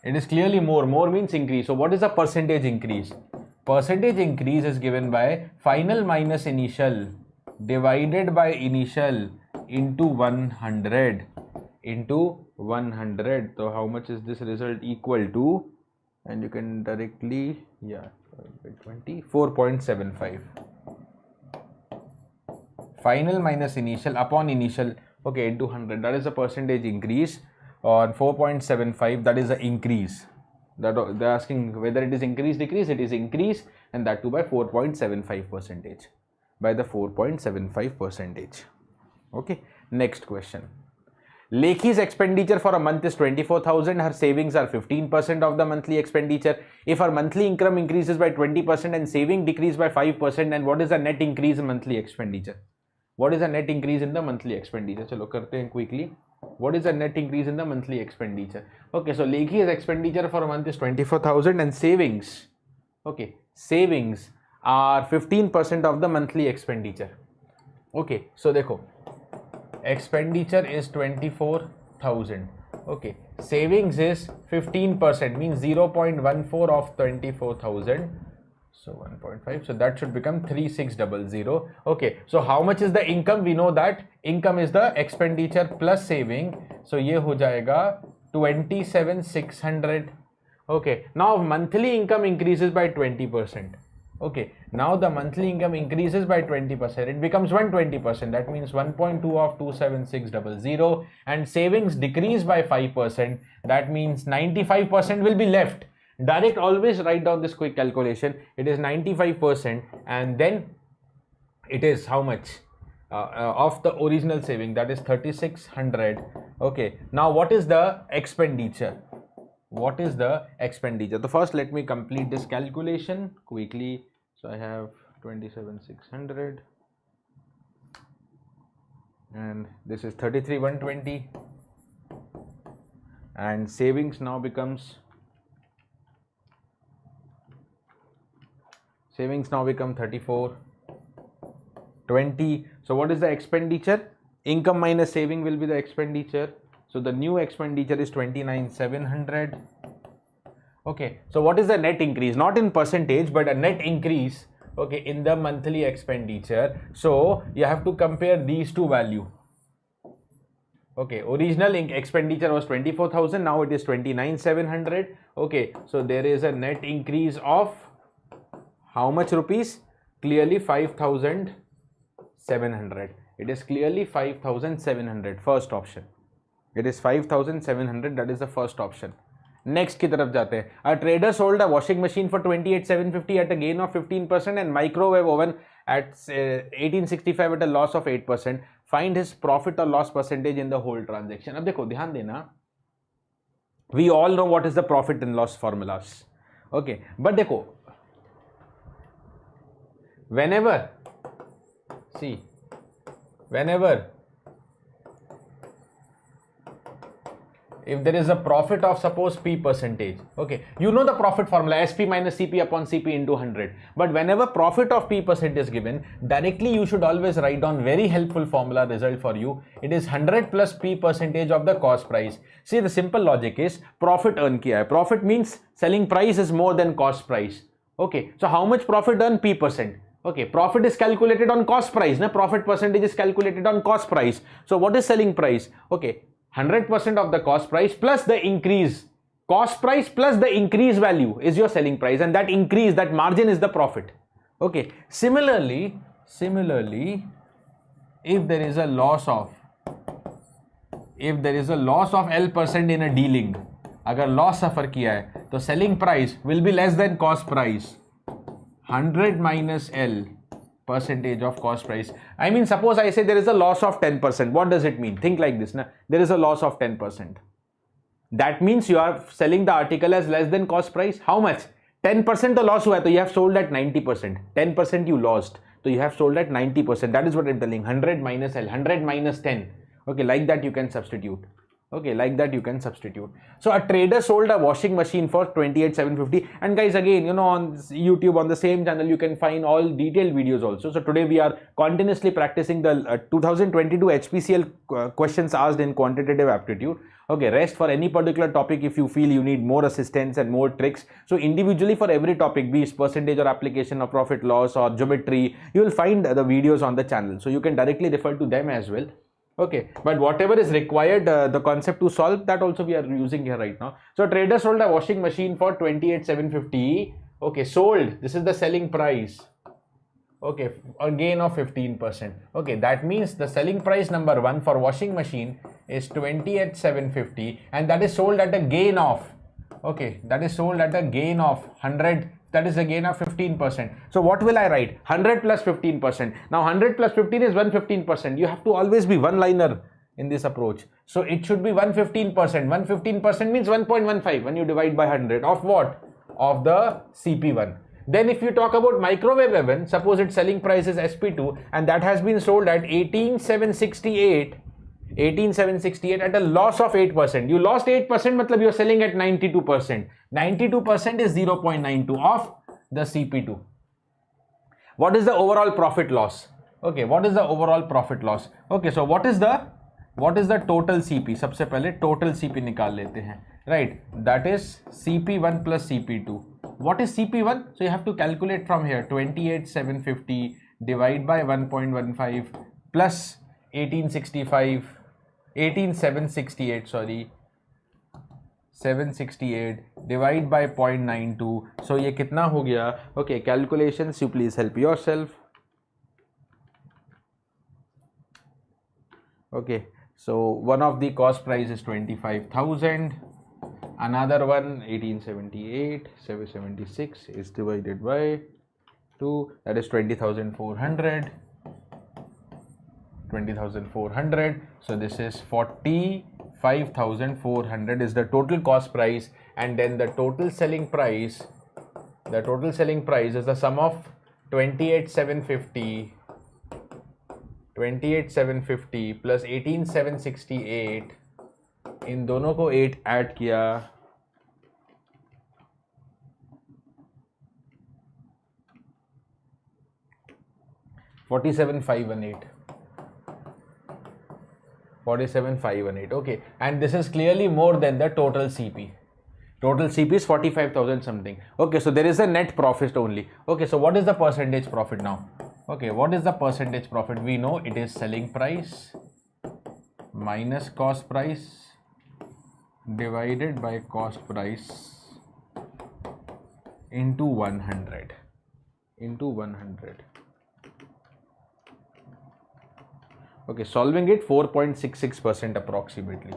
It is clearly more. More means increase. So what is the percentage increase? Percentage increase is given by final minus initial divided by initial into 100 into 100. So how much is this result equal to? And you can directly, yeah, 4.75. Final minus initial upon initial, okay, into 100. That is the percentage increase. On 4.75, that is the increase. That they're asking whether it is increase, decrease. It is increase, and that too by 4.75%. By the 4.75%. Okay. Next question. Lekhi's expenditure for a month is 24,000. Her savings are 15% of the monthly expenditure. If her monthly income increases by 20% and saving decrease by 5%, and what is the net increase in monthly expenditure? What is the net increase in the monthly expenditure? Chalo karte hain quickly. What is the net increase in the monthly expenditure? Okay, so Lekhi's expenditure for a month is 24,000 and savings. Okay, savings are 15% of the monthly expenditure. Okay, so dekho, expenditure is 24,000. Okay, savings is 15%, means 0.14 of 24,000. So 1.5, so that should become 3600. Okay, so how much is the income? We know that income is the expenditure plus saving, so ये हो जाएगा 27,600. Okay, now monthly income increases by 20%. Okay, now the monthly income increases by 20%, it becomes 120%, that means 1.2 of 27600, and savings decrease by 5%, that means 95% will be left. Direct, always write down this quick calculation. It is 95%, and then it is how much of the original saving, that is 3600. Okay, now what is the expenditure? What is the expenditure? So first let me complete this calculation quickly. So I have 27,600 and this is 33,120, and savings now becomes 34,20. So what is the expenditure? Income minus saving will be the expenditure. So the new expenditure is 29,700. Okay, so what is the net increase? Not in percentage, but a net increase, okay, in the monthly expenditure. So you have to compare these two values. Okay, original expenditure was 24,000, now it is 29,700. Okay, so there is a net increase of how much rupees? Clearly 5,700. It is clearly 5,700, first option. It is 5,700, that is the first option. Next की तरफ जाते हैं. A trader sold a washing machine for 28,750 at a gain of 15% and microwave oven at 1865 at a loss of 8%. Find his profit or loss percentage in the whole transaction. अब देखो ध्यान देना. We all know what is the profit and loss formulas. Okay, but देखो, whenever if there is a profit of suppose P percentage, okay, you know the profit formula, SP minus CP upon CP into 100. But whenever profit of P percent is given, directly you should always write down very helpful formula result for you. It is 100 plus P percentage of the cost price. See, the simple logic is profit earn kiya hai. Profit means selling price is more than cost price. Okay, so how much profit earn? P percent. Okay, profit is calculated on cost price. Na? Profit percentage is calculated on cost price. So what is selling price? Okay, 100% of the cost price plus the increase. Cost price plus the increase value is your selling price, and that increase, that margin is the profit. Okay, similarly, if there is a loss of L% in a dealing, अगर loss suffer किया है, तो selling price will be less than cost price. 100 minus L percentage of cost price. I mean, suppose I say there is a loss of 10%. What does it mean? Think like this. Na? There is a loss of 10%. That means you are selling the article as less than cost price. How much? 10% the loss हुआ, तो you have sold at 90%. 10% you lost, so you have sold at 90%. That is what I'm telling. 100 minus L, 100 minus 10. Okay, like that you can substitute. Okay, like that you can substitute. So a trader sold a washing machine for 28,750. And guys, again, you know, on YouTube, on the same channel, you can find all detailed videos also. So today we are continuously practicing the 2022 HPCL questions asked in quantitative aptitude. Okay, rest for any particular topic, if you feel you need more assistance and more tricks. So individually for every topic, be it percentage or application of profit loss or geometry, you will find the videos on the channel. So you can directly refer to them as well. Okay, but whatever is required, the concept to solve, that also we are using here right now. So trader sold a washing machine for 28,750. Okay, sold. This is the selling price. Okay, a gain of 15%. Okay, that means the selling price number 1 for washing machine is 28,750, and that is sold at a gain of, okay, that is sold at a gain of 100. That is a gain of 15%. So what will I write? 100 plus 15%. Now 100 plus 15 is 115%. You have to always be one-liner in this approach. So it should be 115%. 115% means 1.15 when you divide by 100. Of what? Of the CP1. Then if you talk about microwave oven, suppose its selling price is SP2 and that has been sold at 18,768 at a loss of 8%. You lost 8%, matlab you are selling at 92%. 92% is 0.92 of the CP2. What is the overall profit loss? Okay, what is the overall profit loss? Okay, so what is the total CP? सबसे पहले total CP निकाल लेते हैं, right? That is CP1 plus CP2. what is CP1? So you have to calculate from here 28,750 divide by 1.15 plus 18,768 sorry 768 divide by 0.92. So ये कितना हो गया? Okay, calculations, you please help yourself. Okay, so one of the cost price is 25,000. Another one 1878, 776 is divided by 2, that is 20,400. 20,400. So this is 45,400 is the total cost price, and then the total selling price. The total selling price is the sum of 28,750 plus 18,768. इन दोनों को 8 add किया, 47,518. 47,518. Okay, and this is clearly more than the total CP. Total CP is 45,000 something. Okay, so there is a net profit only. Okay, so what is the percentage profit now? Okay, what is the percentage profit? We know it is selling price minus cost price divided by cost price into 100. Okay, solving it 4.66% approximately.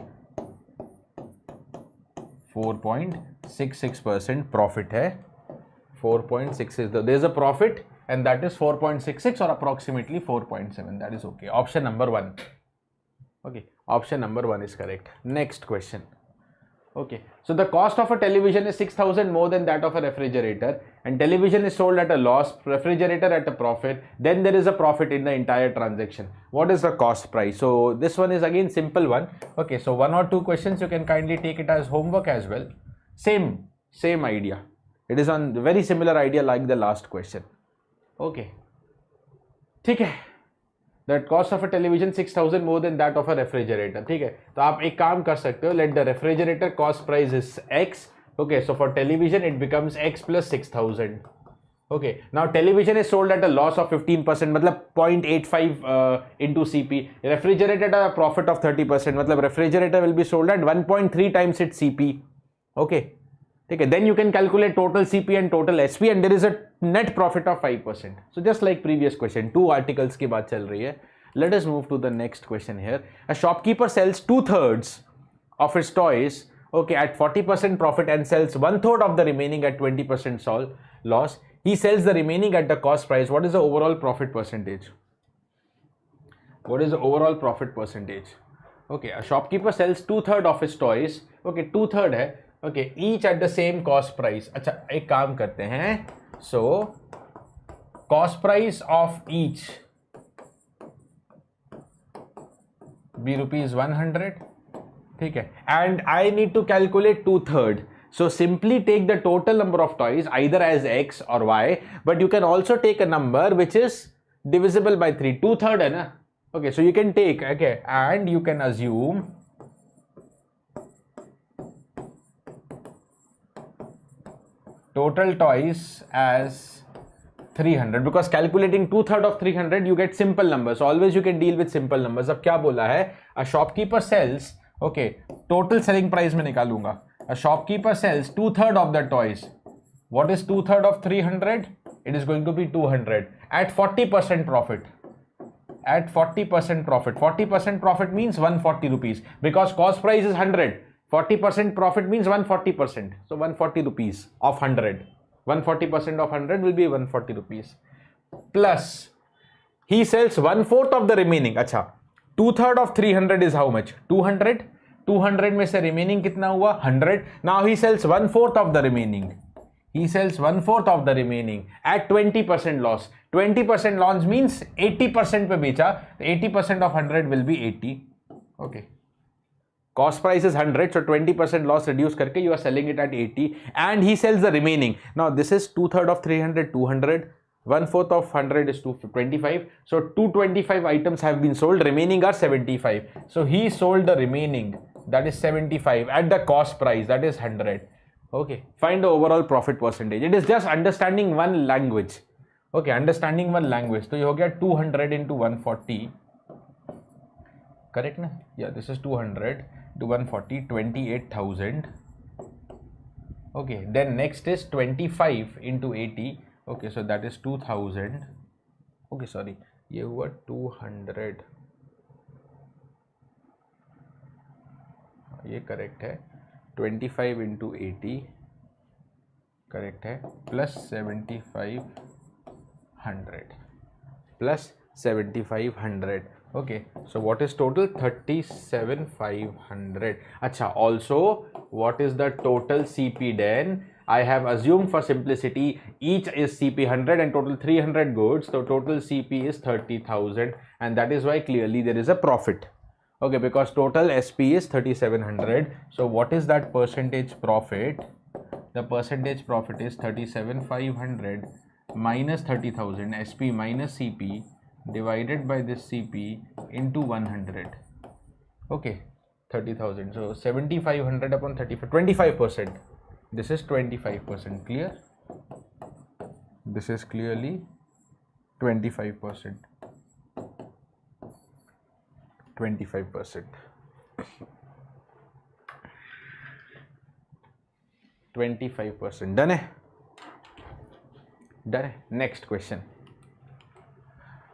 4.66% profit hai. 4.66. There is a profit and that is 4.66 or approximately 4.7. That is okay. Option number 1. Okay, option number 1 is correct. Next question. Okay, so the cost of a television is 6,000 more than that of a refrigerator, and television is sold at a loss, refrigerator at a profit. Then there is a profit in the entire transaction. What is the cost price? So this one is again simple one. Okay, so 1 or 2 questions you can kindly take it as homework as well. Same idea. It is on very similar idea like the last question. Okay, ठीक है. That cost of a television 6,000 more than that of a refrigerator. ठीक है, तो आप एक काम कर सकते हो. Let the refrigerator cost price is X. Okay, so for television it becomes X plus 6,000. Okay, now television is sold at a loss of 15%, मतलब 0.85 into CP. Refrigerator at a profit of 30%, मतलब refrigerator will be sold at 1.3 times its CP. Okay, okay, then you can calculate total CP and total SP, and there is a net profit of 5%. So just like previous question, 2 articles की बात चल रही है. Let us move to the next question here. A shopkeeper sells 2/3 of his toys, okay, at 40% profit and sells 1/3 of the remaining at 20% loss. He sells the remaining at the cost price. What is the overall profit percentage? What is the overall profit percentage? Okay, a shopkeeper sells 2/3 of his toys. Okay, 2/3 है. Okay, each at the same cost price. अच्छा, एक काम करते हैं. So, cost price of each be rupees 100. ठीक है. And I need to calculate 2/3. So simply take the total number of toys either as X or Y, but you can also take a number which is divisible by 3. 2/3 है ना? Okay, so you can take, okay, and you can assume total toys as 300, because calculating 2/3 of 300 you get simple numbers. So always you can deal with simple numbers. अब क्या बोला है? A shopkeeper sells, okay, total selling price में निकालूंगा. A shopkeeper sells 2/3 of the toys. What is 2/3 of 300? It is going to be 200 at 40% profit. At 40% profit. 40% profit means 140 rupees, because cost price is 100. 40% profit means 140%. So 140 rupees of 100. 140% of 100 will be 140 rupees. Plus, he sells 1/4 of the remaining. अच्छा, 2/3 of 300 is how much? 200. 200 में से remaining कितना हुआ? 100. Now he sells 1/4 of the remaining. He sells 1/4 of the remaining at 20% loss. 20% loss means 80% पे बेचा. 80% of 100 will be 80. Okay. Cost price is 100, so 20% loss reduce करके you are selling it at 80, and he sells the remaining. Now this is 2/3 of 300, 200. 1/4 of 100 is 225. So 225 items have been sold. Remaining are 75. So he sold the remaining, that is 75, at the cost price, that is 100. Okay, find the overall profit percentage. It is just understanding one language. Okay, understanding one language. So ये हो गया 200 into 140. Correct na? Yeah, this is 200 to 140, 28,000. Okay, then next is 25 into 80. Okay, so that is 2000. Okay, sorry, ये हुआ 200. ये correct है. 25 into 80 correct है, plus 7500 plus 7500. Okay, so what is total? 37,500. Acha, also what is the total CP then? I have assumed for simplicity each is CP 100 and total 300 goods, so total CP is 30,000, and that is why clearly there is a profit. Okay, because total SP is 3700. So what is that percentage profit? The percentage profit is 37,500 minus 30,000, SP minus CP divided by this CP into 100. Okay, 30,000. So 7,500 upon 35, 25%. This is 25%. Clear? This is clearly 25%. 25%. 25%. Done? Done. Next question.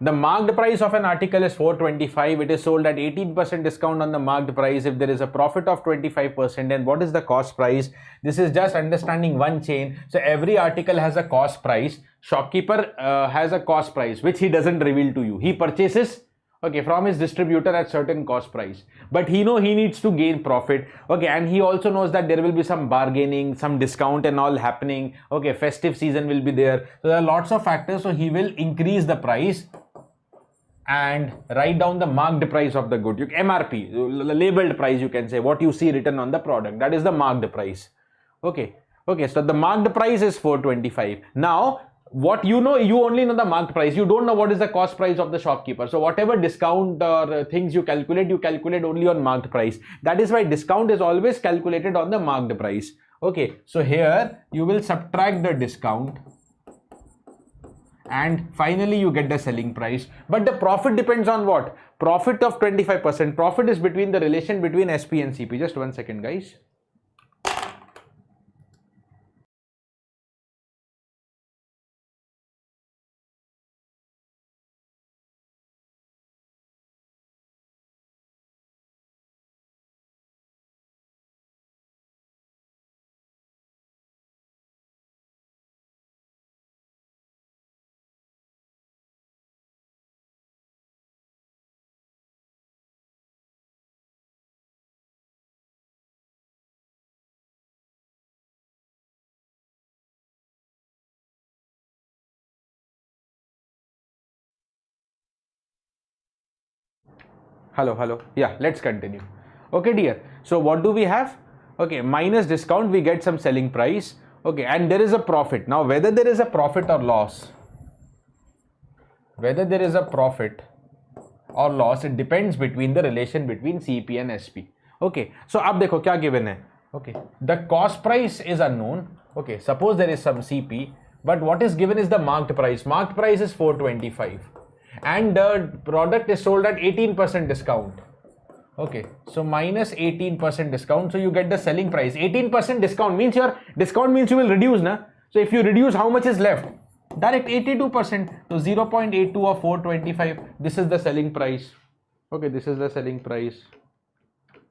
The marked price of an article is 425. It is sold at 18% discount on the marked price. If there is a profit of 25%, then what is the cost price? This is just understanding one chain. So every article has a cost price. Shopkeeper has a cost price which he doesn't reveal to you. He purchases, okay, from his distributor at certain cost price, but he needs to gain profit. Okay, and he also knows that there will be some bargaining, some discount and all happening. Okay, festive season will be there, so there are lots of factors. So he will increase the price and write down the marked price of the good. MRP, labeled price, you can say, what you see written on the product, that is the marked price. Okay, so the marked price is 425. Now what you only know the marked price. You don't know what is the cost price of the shopkeeper. So whatever discount or things you calculate only on marked price. That is why discount is always calculated on the marked price. Okay, so here you will subtract the discount and finally you get the selling price. But the profit depends on what? Profit of 25%. Profit is between the relation between SP and CP. Just 1 second, guys. Hello. Yeah, let's continue. Okay, dear. So what do we have? Okay, minus discount, we get some selling price. Okay, and there is a profit. Now, whether there is a profit or loss, it depends between the relation between CP and SP. Okay, so अब देखो क्या given है. Okay, the cost price is unknown. Okay, suppose there is some CP, but what is given is the marked price. Marked price is 425. And the product is sold at 18% discount. Okay, so minus 18% discount, so you get the selling price. 18% discount means you will reduce, na? So if you reduce, how much is left? Direct 82%. So 0.82 of 425. This is the selling price. Okay, this is the selling price.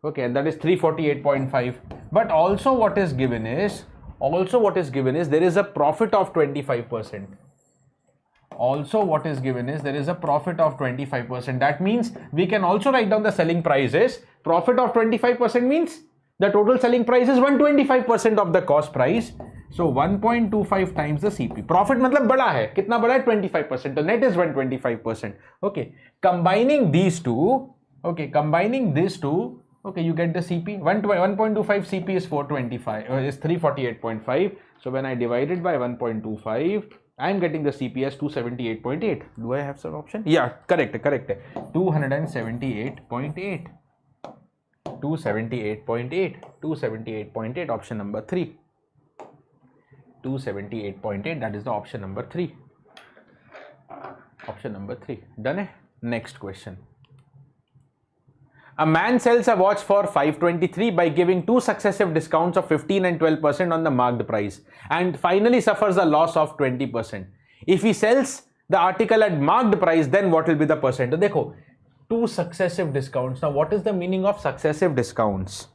Okay, and that is 348.5. But also what is given is there is a profit of 25%. Also what is given is there is a profit of 25%. That means we can also write down the selling prices. Profit of 25% means the total selling price is 125% of the cost price. So 1.25 times the CP. Profit मतलब बड़ा है. कितना बड़ा है? 25%. The net is 125%. Okay. Combining these two. Okay. Okay, you get the CP. 1.25 CP is 425. Is 348.5. So when I divide it by 1.25. I am getting the CP as 278.8. Do I have some option? Yeah, correct. 278.8. 278.8. Option number 3. 278.8. That is the option number 3. Option number 3. Done. Next question. A man sells a watch for 523 by giving 2 successive discounts of 15 and 12% on the marked price, and finally suffers a loss of 20%. If he sells the article at marked price, then what will be the percent? So देखो, 2 successive discounts. Now what is the meaning of successive discounts?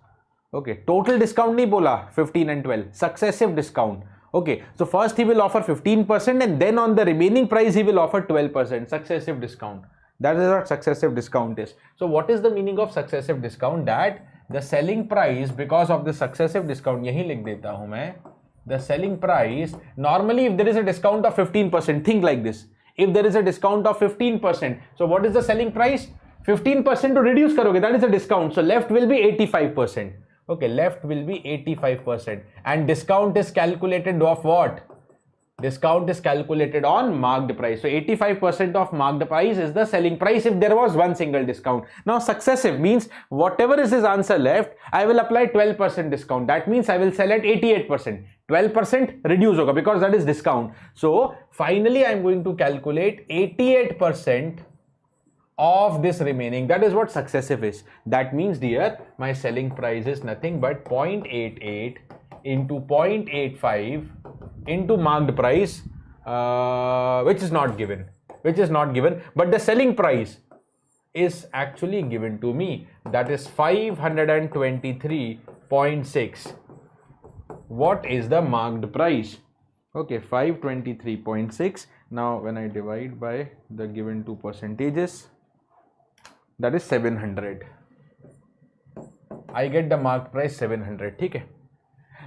Okay, total discount नहीं बोला 15 and 12, successive discount. Okay, so first he will offer 15% and then on the remaining price he will offer 12%, successive discount. That is what successive discount is. So what is the meaning of successive discount? That the selling price, because of the successive discount, यही लिख देता हूँ मैं, the selling price, normally if there is a discount of 15%, think like this. If there is a discount of 15%, so what is the selling price? 15% to reduce करोगे, that is a discount. So left will be 85%. Okay, left will be 85%. And discount is calculated of what? Discount is calculated on marked price. So 85% of marked price is the selling price if there was one single discount. Now successive means whatever is his answer left, I will apply 12% discount. That means I will sell at 88%. 12% reduce hoga because that is discount. So finally I am going to calculate 88% of this remaining. That is what successive is. That means, dear, my selling price is nothing but 0.88 into 0.85 into marked price, which is not given, but the selling price is actually given to me, that is 523.6. what is the marked price? Okay, 523.6. now when I divide by the given 2 percentages, that is 700. I get the marked price 700. Okay.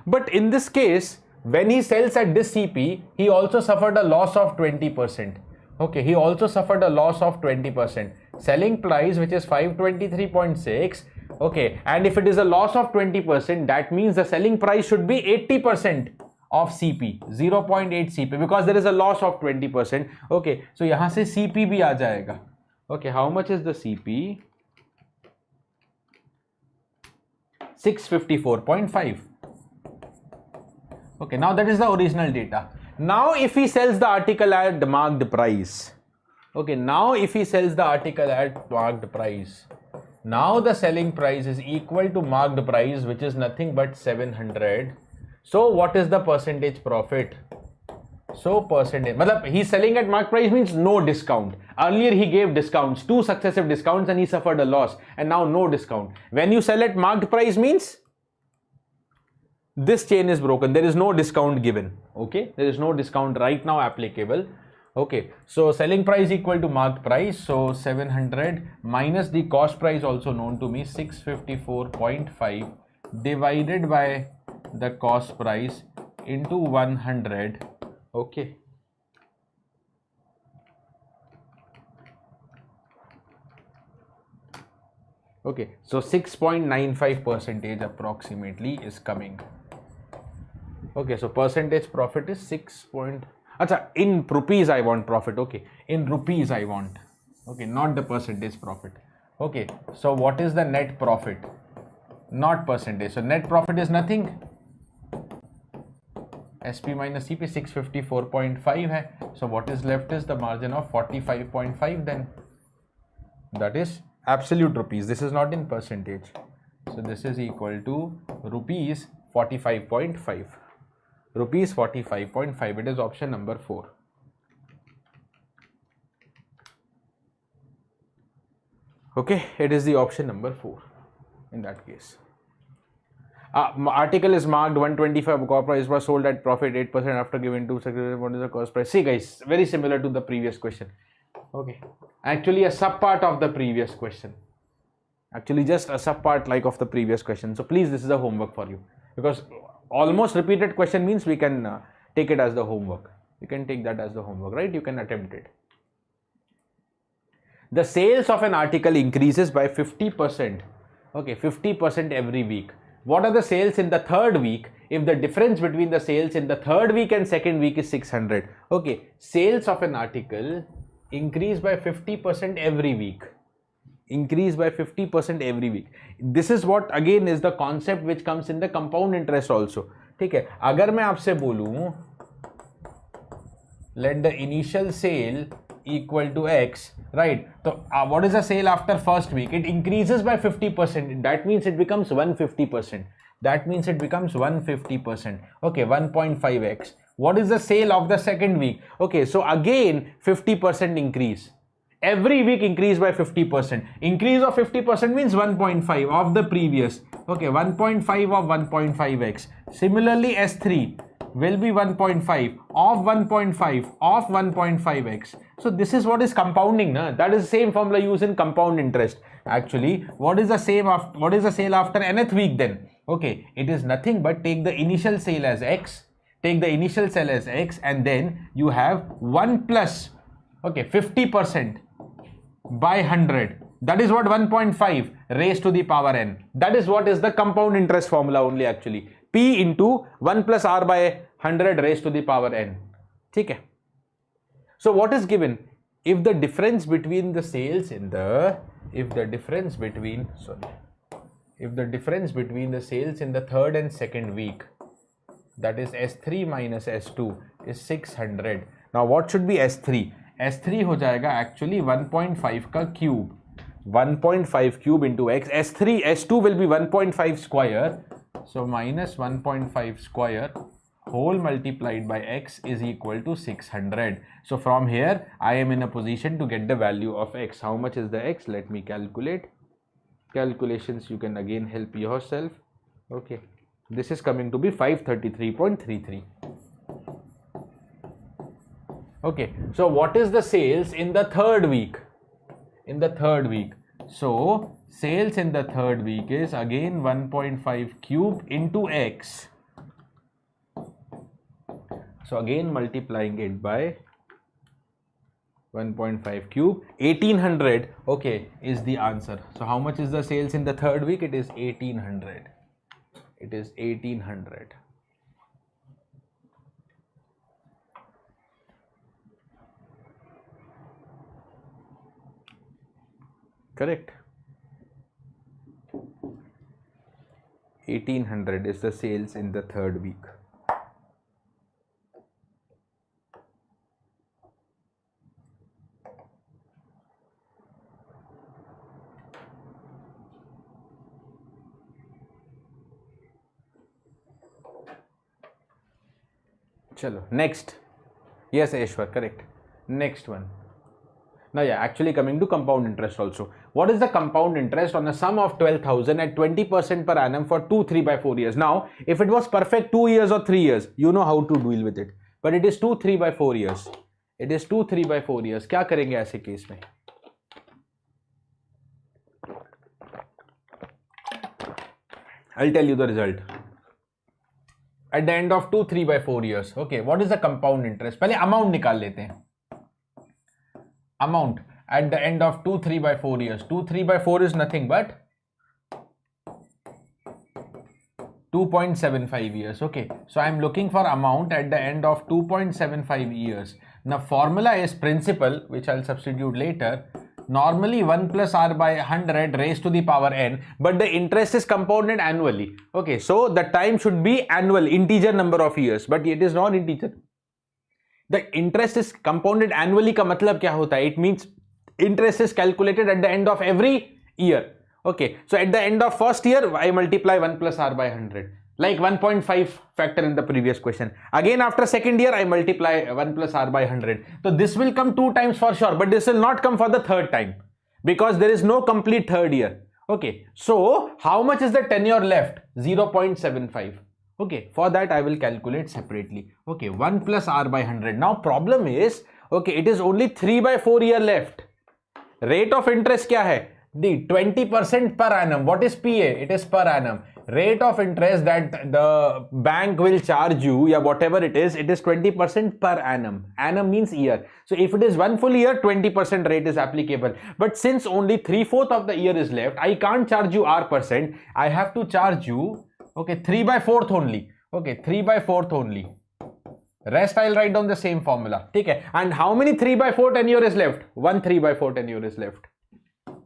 But in this case, when he sells at this CP, he also suffered a loss of 20%. Okay, he also suffered a loss of 20%. Selling price, which is 523.6. Okay, and if it is a loss of 20%, that means the selling price should be 80% of CP, 0.8 CP, because there is a loss of 20%. Okay, so यहाँ से CP भी आ जाएगा. Okay, how much is the CP? 654.5. Okay, now that is the original data. Now if he sells the article at the marked price, okay, now if he sells the article at marked price, now the selling price is equal to marked price, which is nothing but 700. So what is the percentage profit? So percentage, matlab he's selling at marked price means no discount. Earlier he gave discounts, 2 successive discounts, and he suffered a loss, and now no discount. When you sell at marked price means this chain is broken, there is no discount given. Okay, there is no discount right now applicable. Okay, so selling price equal to marked price, so 700 minus the cost price also known to me, 654.5 divided by the cost price into 100. Okay, okay, so 6.95% approximately is coming. Okay, so percentage profit is 6. Acha, in rupees I want profit. Okay, in rupees I want. Okay, not the percentage profit. Okay, so what is the net profit? Not percentage. So net profit is nothing. SP minus CP 654.5 hai. So what is left is the margin of 45.5 then. That is absolute rupees. This is not in percentage. So this is equal to rupees 45.5. Rupees 45.5. It is option number 4. Okay, it is the option number 4 in that case. Article is marked 125, cost price was sold at profit 8% after giving 2 successive. What is the cost price? See guys, very similar to the previous question. Okay, actually a sub part of the previous question. Actually just a sub part like of the previous question. So please, this is a homework for you, because almost repeated question means we can take it as the homework. You can take that as the homework, right? You can attempt it. The sales of an article increases by 50%. Okay, 50% every week. What are the sales in the third week if the difference between the sales in the third week and second week is 600? Okay, sales of an article increase by 50% every week. Increase by 50% every week. This is what again is the concept which comes in the compound interest also. ठीक है, अगर मैं आपसे बोलूं let the initial sale equal to X, right? So what is the sale after first week? It increases by 50%. That means it becomes 150%. That means it becomes 150%. Okay, 1.5x. What is the sale of the second week? Okay, so again 50% increase. Every week increase by 50%. Increase of 50% means 1.5 of the previous. Okay, 1.5 of 1.5x. Similarly, S3 will be 1.5 of 1.5 of 1.5x. So this is what is compounding, na? That is the same formula used in compound interest. Actually, what is the sale after nth week then? Okay, it is nothing but take the initial sale as X, and then you have 1 plus, okay, 50% by 100. That is what 1.5 raised to the power n. That is what is the compound interest formula only actually. P into 1 plus R by 100 raised to the power n. Okay. So what is given? If the difference between the sales in the, if the difference between the sales in the third and second week, that is S3 minus S2 is 600. Now what should be S3? S3 हो जाएगा actually 1.5 का cube. 1.5 cube into X. S2 will be 1.5 square. So minus 1.5 square whole multiplied by X is equal to 600. So from here, I am in a position to get the value of X. How much is the X? Let me calculate. Calculations, you can again help yourself. Okay. This is coming to be 533.33. Okay. So what is the sales in the third week? So sales in the third week is again 1.5 cube into X. So again multiplying it by 1.5 cube, 1800, okay, is the answer. So how much is the sales in the third week? It is 1800. It is 1800. Correct. 1800 is the sales in the third week. Chalo, next. Yes, Aishwar, correct. Next one. Now, yeah, actually coming to compound interest also. What is the compound interest on a sum of 12,000 at 20% per annum for 2, 3 by 4 years? Now, if it was perfect 2 years or 3 years, you know how to deal with it. But it is 2, 3 by 4 years. It is 2, 3 by 4 years. क्या करेंगे ऐसे case में? I'll tell you the result. At the end of 2, 3 by 4 years. Okay, what is the compound interest? पहले amount निकाल लेते हैं. Amount at the end of 2, 3 by 4 years. 2, 3 by 4 is nothing but 2.75 years. Okay, so I am looking for amount at the end of 2.75 years. Now formula is principal, which I'll substitute later. Normally 1 plus R by 100 raised to the power n, but the interest is compounded annually. Okay, so the time should be annual, integer number of years, but it is not integer. The interest is compounded annually का मतलब क्या होता है? It means interest is calculated at the end of every year. Okay, so at the end of first year, I multiply 1 plus R by 100. Like 1.5 factor in the previous question. Again after second year, I multiply 1 plus R by 100. So this will come 2 times for sure, but this will not come for the third time because there is no complete third year. Okay, so how much is the tenure left? 0.75. Okay, for that I will calculate separately. Okay, 1 plus R by 100. Now problem is, okay, it is only 3 by 4 year left. Rate of interest क्या है? The 20% per annum. What is PA? It is per annum. Rate of interest that the bank will charge you, yeah, whatever it is 20% per annum. Annum means year. So if it is 1 full year, 20% rate is applicable. But since only 3/4 of the year is left, I can't charge you R%. I have to charge you, okay, 3 by 4th only. Okay, 3 by 4th only. Rest I'll write down the same formula. Okay. And how many 3 by 4 tenure is left? 1 3 by 4 tenure is left.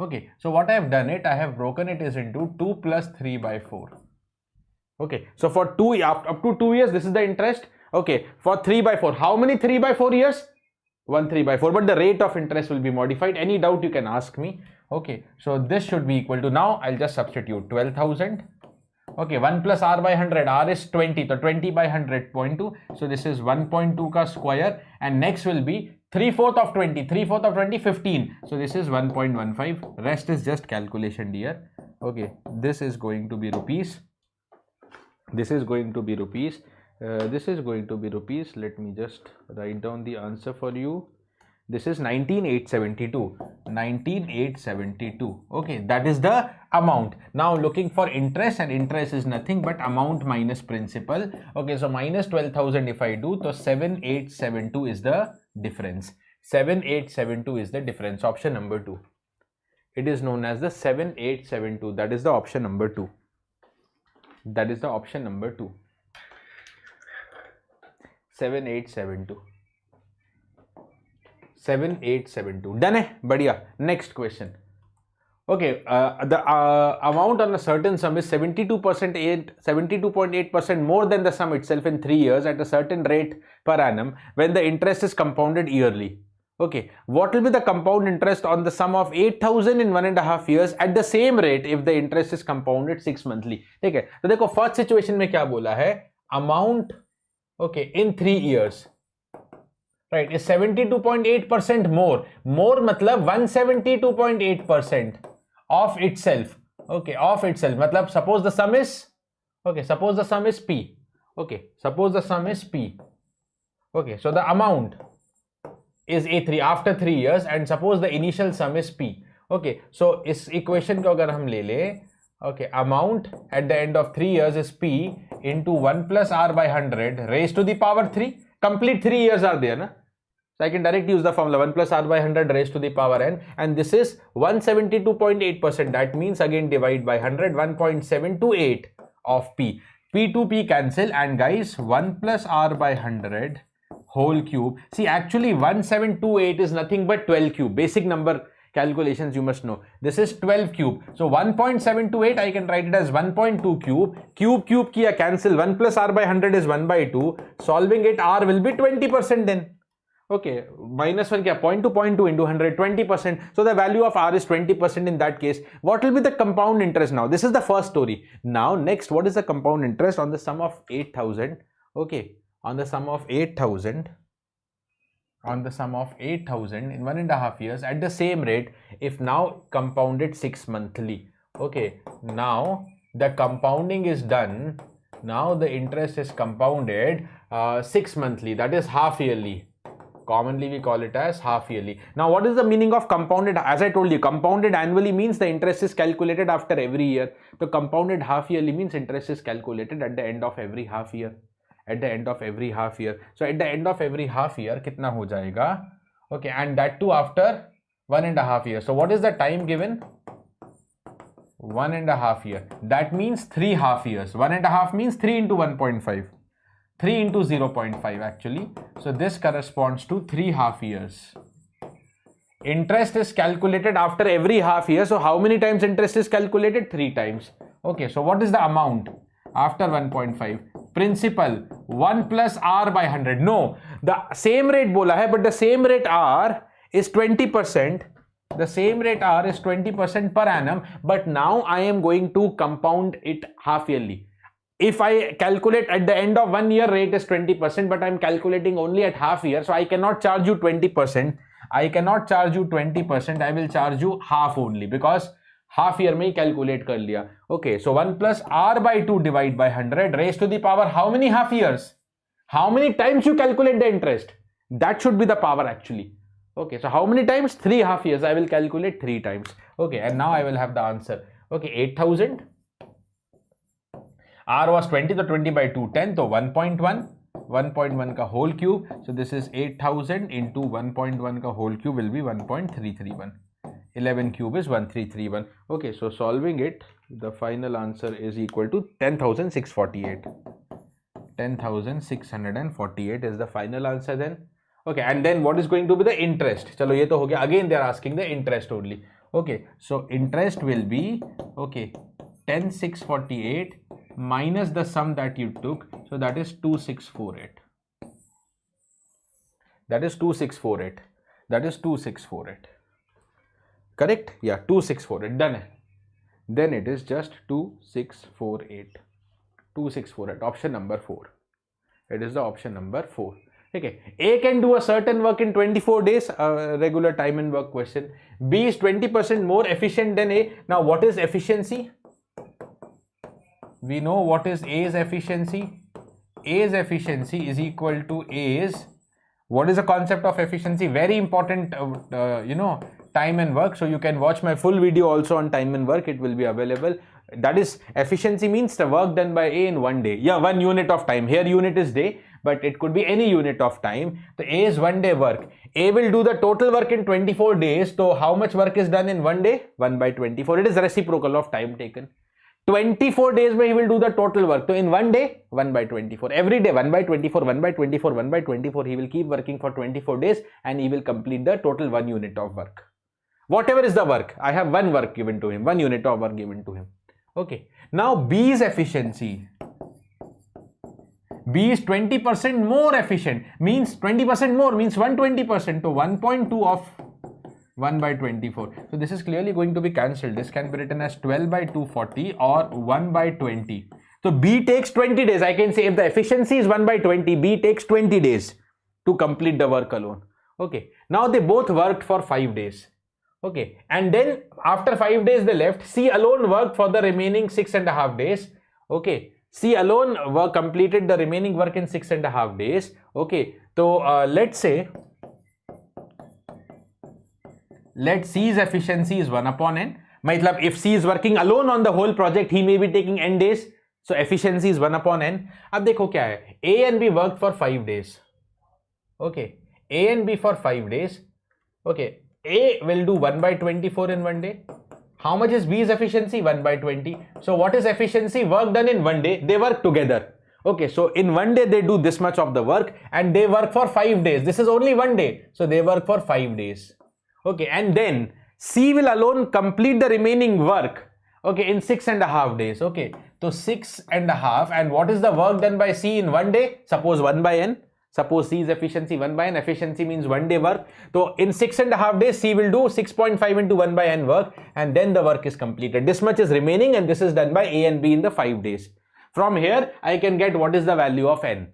Okay, so what I have done it, I have broken it is into 2 plus 3 by 4. Okay, so for up to 2 years, this is the interest. Okay, for 3/4. How many 3/4 years? 1 3/4. But the rate of interest will be modified. Any doubt you can ask me. Okay, so this should be equal to, now I'll just substitute 12,000. Okay, 1 plus r by 100. R is 20. So 20 by 100, 0.2. So this is 1.2 ka square. And next will be 3/4 of 20. 3/4 of 20, 15. So this is 1.15. Rest is just calculation, dear. Okay, this is going to be rupees. This is going to be rupees. This is going to be rupees. Let me just write down the answer for you. This is 19,872. 19,872. Okay, that is the amount. Now looking for interest, and interest is nothing but amount minus principal. Okay, so minus 12,000 if I do, so 7,872 is the difference. 7,872 is the difference. Option number 2. It is known as the 7,872. That is the option number 2. That is the option number 2. 7,872. 7,872. Done hai? Badhiya. Next question. Okay, the amount on a certain sum is 72.8% more than the sum itself in 3 years at a certain rate per annum when the interest is compounded yearly. Okay, what will be the compound interest on the sum of 8,000 in 1.5 years at the same rate if the interest is compounded 6 monthly? ठीक है, तो देखो first situation में क्या बोला है, amount okay in 3 years, right, is 72.8% more. More मतलब 172.8% of itself. Okay, of itself मतलब suppose the sum is, okay, suppose the sum is P. Okay, suppose the sum is P. Okay, so the amount is A3 after 3 years and suppose the initial sum is P. Okay, so इस equation को अगर हम ले ले, okay, amount at the end of 3 years is P into 1 plus R by 100 raised to the power 3. Complete 3 years are there, na? So I can directly use the formula 1 plus R by 100 raised to the power n, and this is 172.8%. That means again divide by 100, 1.728 of P. P to P cancel, and guys 1 plus R by 100 whole cube. See, actually 1728 is nothing but 12 cube. Basic number calculations you must know. This is 12 cube. So 1.728 I can write it as 1.2 cube. Cube kiya cancel. 1 plus R by 100 is 1 by 2. Solving it, R will be 20% then. Okay, minus 1 kya, 0.2 into 100, 20%. So the value of R is 20% in that case. What will be the compound interest now? This is the first story. Now next, what is the compound interest on the sum of 8,000? Okay, on the sum of 8,000. On the sum of 8,000 in 1.5 years at the same rate if now compounded 6 monthly. Okay, now the compounding is done. Now the interest is compounded 6 monthly, that is half yearly. Commonly we call it as half yearly. Now what is the meaning of compounded? As I told you, compounded annually means the interest is calculated after every year. So compounded half yearly means interest is calculated at the end of every half year. At the end of every half year. So at the end of every half year कितना हो जाएगा? Okay, and that too after 1.5 years. So what is the time given? 1.5 year. That means 3 half years. 1.5 means 3 into 1.5. 3 into 0.5 actually. So this corresponds to 3 half years. Interest is calculated after every half year. So how many times interest is calculated? 3 times. Okay, so what is the amount after 1.5? Principal 1 plus R by 100. No, the same rate bola hai, but the same rate R is 20%. The same rate R is 20% per annum, but now I am going to compound it half yearly. If I calculate at the end of 1 year, rate is 20%, but I am calculating only at half year, so I cannot charge you 20%. I cannot charge you 20%. I will charge you half only because half year में calculate कर लिया. Okay, so 1 plus R by 2 divide by 100 raised to the power how many half years? How many times you calculate the interest? That should be the power actually. Okay, so how many times? 3 half years. I will calculate 3 times. Okay, and now I will have the answer. Okay, 8,000. R was 20, so 20 by 2, 10, so 1.1. 1.1 ka whole cube. So this is 8,000 into 1.1 ka whole cube will be 1.331. 11 cube is 1331. Okay, so solving it, the final answer is equal to 10,648. 10,648 is the final answer then. Okay, and then what is going to be the interest? Chalo, ye to ho gaya. Again, they are asking the interest only. Okay, so interest will be, okay, 10,648 minus the sum that you took. So that is 2,648. That is 2648. That is 2648. Correct? Yeah, 2648. Done. Then it is just 2648. 2648. Option number 4. It is the option number 4. Okay. A can do a certain work in 24 days, a regular time and work question. B is 20% more efficient than A. Now, what is efficiency? We know what is A's efficiency. A's efficiency is equal to A's. What is the concept of efficiency? Very important, time and work. So you can watch my full video also on time and work. It will be available. That is, efficiency means the work done by A in 1 day. Yeah, 1 unit of time. Here unit is day, but it could be any unit of time. So A is 1 day work. A will do the total work in 24 days. So how much work is done in 1 day? 1 by 24. It is reciprocal of time taken. 24 days where he will do the total work. So in 1 day, 1 by 24. Every day, 1 by 24, 1 by 24, 1 by 24. He will keep working for 24 days and he will complete the total 1 unit of work. Whatever is the work, I have 1 work given to him, 1 unit of work given to him. Okay. Now B's efficiency. B is 20% more efficient. Means 20% more means 120%. So 1.2 of 1 by 24. So this is clearly going to be cancelled. This can be written as 12 by 240 or 1 by 20. So B takes 20 days. I can say if the efficiency is 1 by 20, B takes 20 days to complete the work alone. Okay. Now they both worked for 5 days. Okay. And then after 5 days they left. C alone worked for the remaining 6.5 days. Okay. C alone completed the remaining work in 6.5 days. Okay. So let's say let C's efficiency is 1 upon n. Matlab, if C is working alone on the whole project, he may be taking n days. So efficiency is 1 upon n. Ab dekho kya hai? A and B worked for 5 days. Okay. A and B for 5 days. Okay. A will do 1 by 24 in 1 day. How much is B's efficiency? 1 by 20. So what is efficiency? Work done in 1 day. They work together. Okay. So in 1 day, they do this much of the work and they work for 5 days. This is only 1 day. So they work for 5 days. Okay. And then C will alone complete the remaining work. Okay. In 6.5 days. Okay. So 6.5. And what is the work done by C in 1 day? Suppose 1 by n. Suppose C's efficiency 1 by n. Efficiency means 1 day work. So in 6.5 days, C will do 6.5 into 1 by n work and then the work is completed. This much is remaining and this is done by A and B in the 5 days. From here, I can get what is the value of n.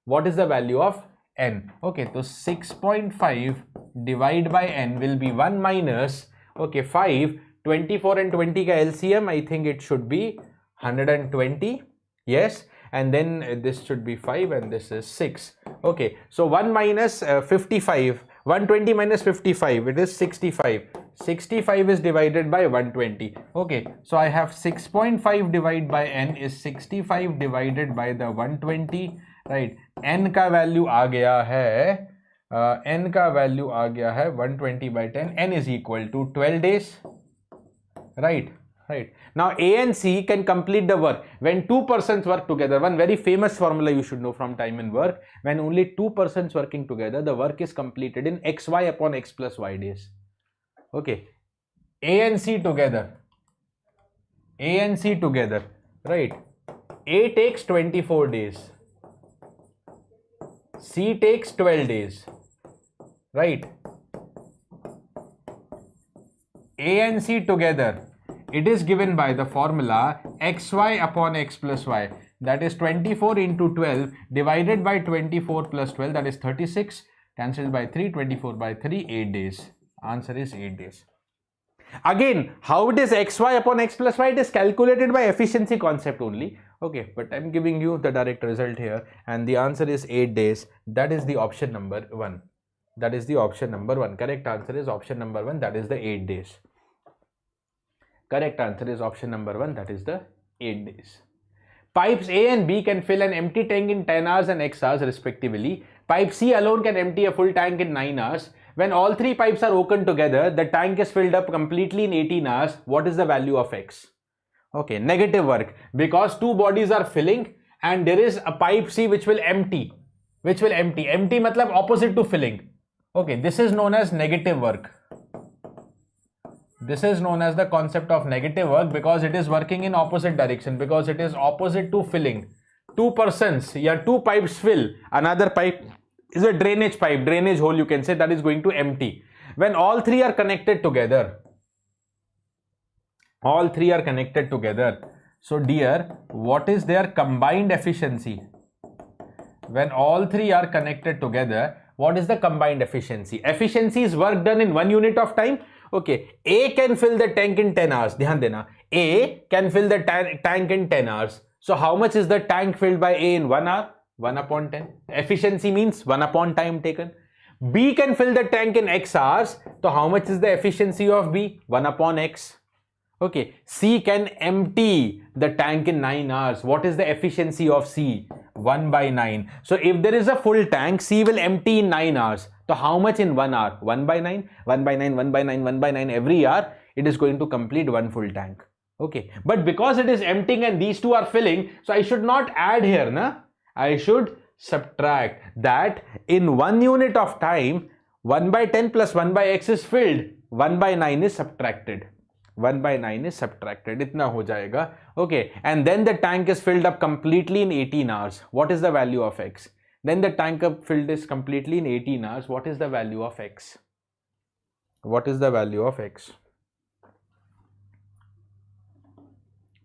What is the value of n? Okay, so 6.5 divided by n will be 1 minus, okay, 5. 24 and 20 ka LCM, I think it should be 120. Yes. And then this should be 5 and this is 6. Okay, so 1 minus 55, 120 minus 55, it is 65. 65 is divided by 120. Okay, so I have 6.5 divided by n is 65 divided by the 120, right? N ka value aa gaya hai, n ka value aa gaya hai 120 by 10, n is equal to 12 days, right? Right. Now A and C can complete the work when 2 persons work together. One very famous formula you should know from time and work. When only 2 persons working together, the work is completed in xy upon x plus y days. Okay. A and C together. A and C together. Right. A takes 24 days. C takes 12 days. Right. A and C together. It is given by the formula xy upon x plus y, that is 24 into 12 divided by 24 plus 12, that is 36, cancelled by 3, 24 by 3, 8 days. Answer is 8 days. Again, how it is xy upon x plus y? It is calculated by efficiency concept only. Okay, but I am giving you the direct result here and the answer is 8 days. That is the option number 1. That is the option number 1. Correct answer is option number 1. That is the 8 days. Correct answer is option number 1, that is the 8 days. Pipes A and B can fill an empty tank in 10 hours and X hours respectively. Pipe C alone can empty a full tank in 9 hours. When all 3 pipes are opened together, the tank is filled up completely in 18 hours. What is the value of X? Okay, negative work. Because 2 bodies are filling and there is a pipe C which will empty. Empty matlab opposite to filling. Okay, this is known as negative work. This is known as the concept of negative work because it is working in opposite direction, because it is opposite to filling. 2 persons, yeah, 2 pipes fill, another pipe is a drainage pipe, drainage hole you can say, that is going to empty. When all three are connected together, so dear, what is their combined efficiency? When all three are connected together, what is the combined efficiency? Efficiency is work done in 1 unit of time. Okay, A can fill the tank in 10 hours. Dhyan dena. A can fill the tank in 10 hours. So how much is the tank filled by A in 1 hour? 1 upon 10. Efficiency means 1 upon time taken. B can fill the tank in X hours. So how much is the efficiency of B? 1 upon X. Okay, C can empty the tank in 9 hours. What is the efficiency of C? 1 by 9. So if there is a full tank, C will empty in 9 hours. So how much in 1 hour? 1 by 9, 1 by 9, 1 by 9, 1 by 9. Every hour it is going to complete one full tank. Okay, but because it is emptying and these two are filling, so I should not add here, na? I should subtract that. In 1 unit of time, 1 by 10 plus 1 by X is filled. 1 by 9 is subtracted. 1 by 9 is subtracted. Itna ho jayega. Okay, and then the tank is filled up completely in 18 hours. What is the value of X? Then the tank up filled is completely in 18 hours. What is the value of X? What is the value of X?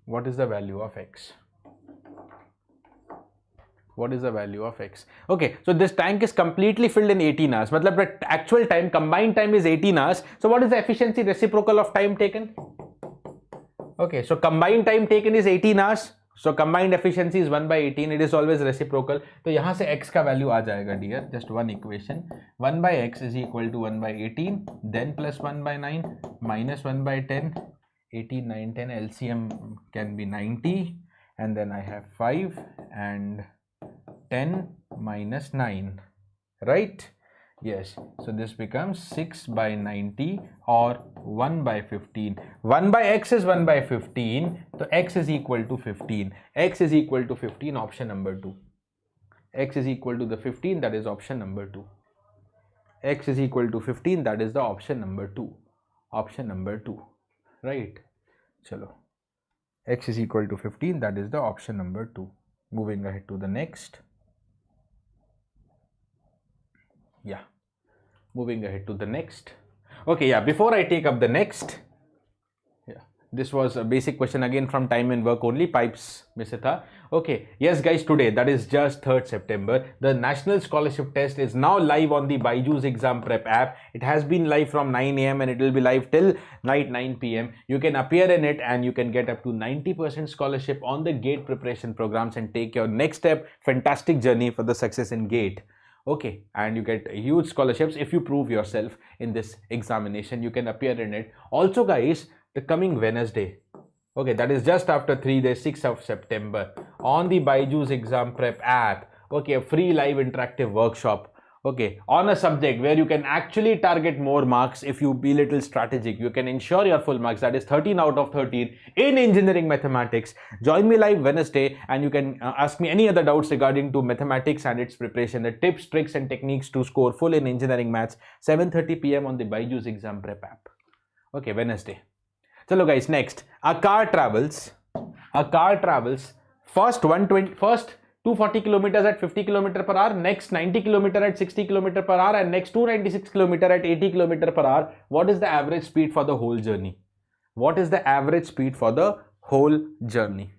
What is the value of X? What is the value of X? Okay, so this tank is completely filled in 18 hours. Matlab the actual time, combined time is 18 hours. So what is the efficiency reciprocal of time taken? Okay, so combined time taken is 18 hours. So combined efficiency is 1 by 18. It is always reciprocal. So यहाँ से X का value आ जाएगा dear. Just one equation. 1 by X is equal to 1 by 18. Then plus 1 by 9 minus 1 by 10. 18, 9, 10. LCM can be 90. And then I have 5 and 10 minus 9, right? Yes, so this becomes 6 by 90 or 1 by 15. 1 by X is 1 by 15, so X is equal to 15. X is equal to 15, option number 2. X is equal to the 15, that is option number 2. X is equal to 15, that is the option number 2. Option number 2, right? Chalo. X is equal to 15, that is the option number 2. Moving ahead to the next. Yeah, moving ahead to the next. Okay, yeah, before I take up the next, yeah, this was a basic question again from time and work only, pipes mein se tha. Okay, yes guys, today, that is just 3rd September, the National Scholarship Test is now live on the BYJU'S exam prep app. It has been live from 9 AM and it will be live till night 9 PM. You can appear in it and you can get up to 90% scholarship on the GATE preparation programs and take your next step, fantastic journey for the success in GATE. Okay, and you get huge scholarships if you prove yourself in this examination. You can appear in it. Also guys, the coming Wednesday, okay, that is just after 3 days, 6th of September, on the BYJU'S exam prep app, okay, a free live interactive workshop, okay, on a subject where you can actually target more marks if you be little strategic. You can ensure your full marks, that is 13 out of 13 in engineering mathematics. Join me live Wednesday and you can ask me any other doubts regarding to mathematics and its preparation, the tips, tricks and techniques to score full in engineering maths, 7:30 PM on the BYJU'S exam prep app. Okay, Wednesday. Chalo guys, next, a car travels first 240 kilometers at 50 km per hour, next 90 km at 60 km per hour, and next 296 km at 80 km per hour. What is the average speed for the whole journey? What is the average speed for the whole journey?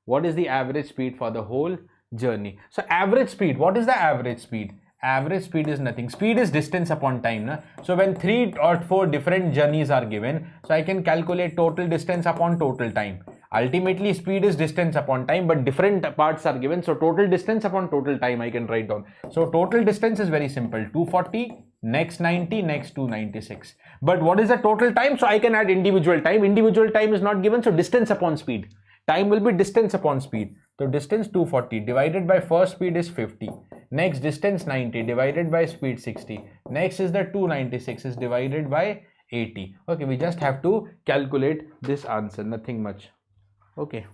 What is the average speed for the whole journey? So average speed, what is the average speed? Average speed is nothing. Speed is distance upon time. Na? So when 3 or 4 different journeys are given, so I can calculate total distance upon total time. Ultimately, speed is distance upon time, but different parts are given. So total distance upon total time I can write down. So total distance is very simple. 240, next 90, next 296. But what is the total time? So I can add individual time. Individual time is not given. So distance upon speed. Time will be distance upon speed. So distance 240 divided by first speed is 50. Next distance 90 divided by speed 60. Next is the 296 is divided by 80. Okay, we just have to calculate this answer, nothing much. Okay.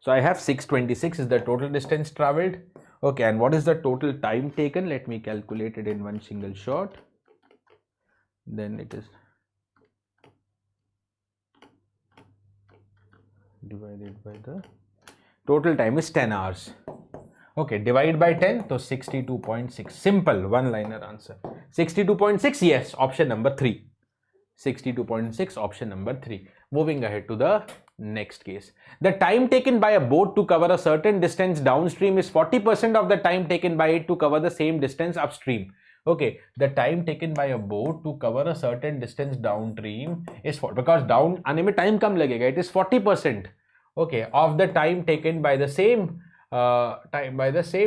So I have 626 is the total distance traveled. Okay, and what is the total time taken? Let me calculate it in one single shot. Then it is divided by the total time is 10 hours. Okay, divide by 10, so 62.6. Simple, one-liner answer. 62.6, yes, option number 3. 62.6, option number 3. Moving ahead to the next case. The time taken by a boat to cover a certain distance downstream is 40% of the time taken by it to cover the same distance upstream. Okay, the time taken by a boat to cover a certain distance downstream is because down आने में time कम लगेगा, it is 40%. Okay, of the time taken by the same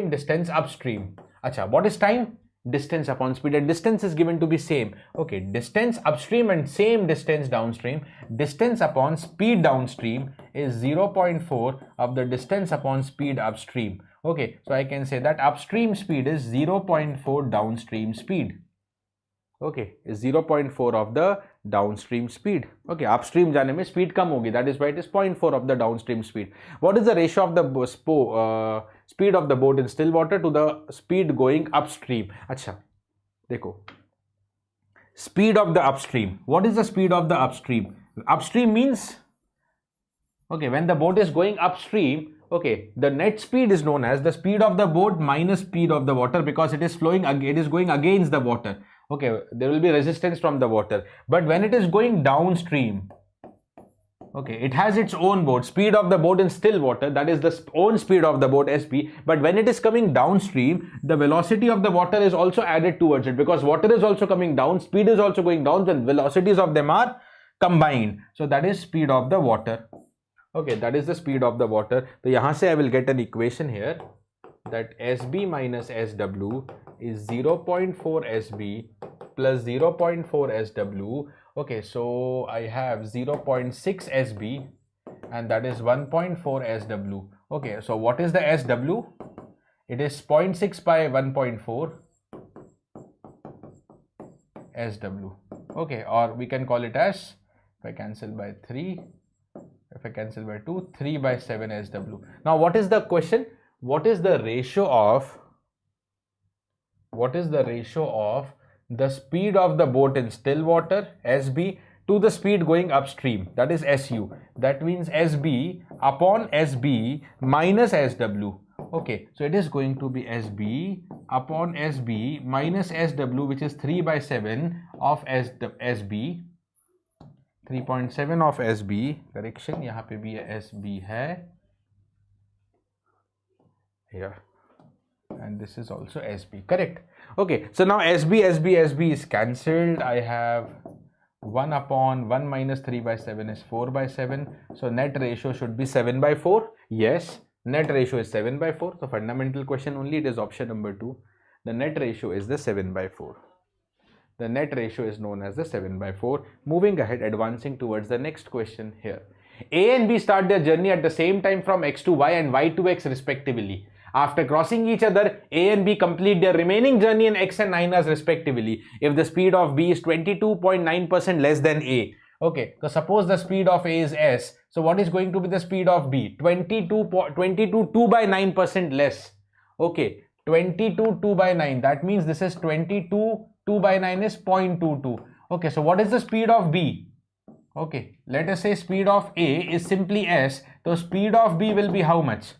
distance upstream. Acha, what is time? Distance upon speed, and distance is given to be same. Okay, distance upstream and same distance downstream. Distance upon speed downstream is 0.4 of the distance upon speed upstream. Okay, so I can say that upstream speed is 0.4 downstream speed. Okay, is 0.4 of the downstream speed. Okay, upstream जाने में speed कम होगी, that is why it is 0.4 of the downstream speed. What is the ratio of the speed of the boat in still water to the speed going upstream? अच्छा, देखो, speed of the upstream. What is the speed of the upstream? Upstream means, okay, when the boat is going upstream, okay, the net speed is known as the speed of the boat minus speed of the water, because it is flowing, it is going against the water. Okay, there will be resistance from the water, but when it is going downstream, okay, it has its own boat, speed of the boat in still water, that is the own speed of the boat SP, but when it is coming downstream, the velocity of the water is also added towards it, because water is also coming down, speed is also going down, then velocities of them are combined, so that is speed of the water. Okay, that is the speed of the water. So yahan se I will get an equation here, that SB minus SW is 0.4 SB plus 0.4 SW. Okay, so I have 0.6 SB and that is 1.4 SW. Okay, so what is the SW? It is 0.6 by 1.4 SW. Okay, or we can call it as, if I cancel by 3, if I cancel by 2, 3 by 7 SW. Now what is the question? What is the ratio of the speed of the boat in still water SB to the speed going upstream, that is SU? That means SB upon SB minus SW. Okay, so it is going to be SB upon SB minus SW, which is 3 by 7 of SB, 3.7 of SB. Correction, यहाँ पे भी SB है here, and this is also SB, correct? Okay, so now SB is cancelled. I have 1 upon 1 minus 3 by 7 is 4 by 7, so net ratio should be 7 by 4. Yes, net ratio is 7 by 4. So fundamental question only, it is option number 2. The net ratio is the 7 by 4. The net ratio is known as the 7 by 4. Moving ahead, advancing towards the next question here. A and B start their journey at the same time from X to Y and Y to X respectively. After crossing each other, A and B complete their remaining journey in X and 9 hours respectively if the speed of B is 22.9% less than A. Okay, so suppose the speed of A is S. So what is going to be the speed of B? 22 2 by 9% less. Okay, 22 2 by 9. That means this is 22 2 by 9 is 0.22. Okay, so what is the speed of B? Okay, let us say speed of A is simply S. So speed of B will be how much?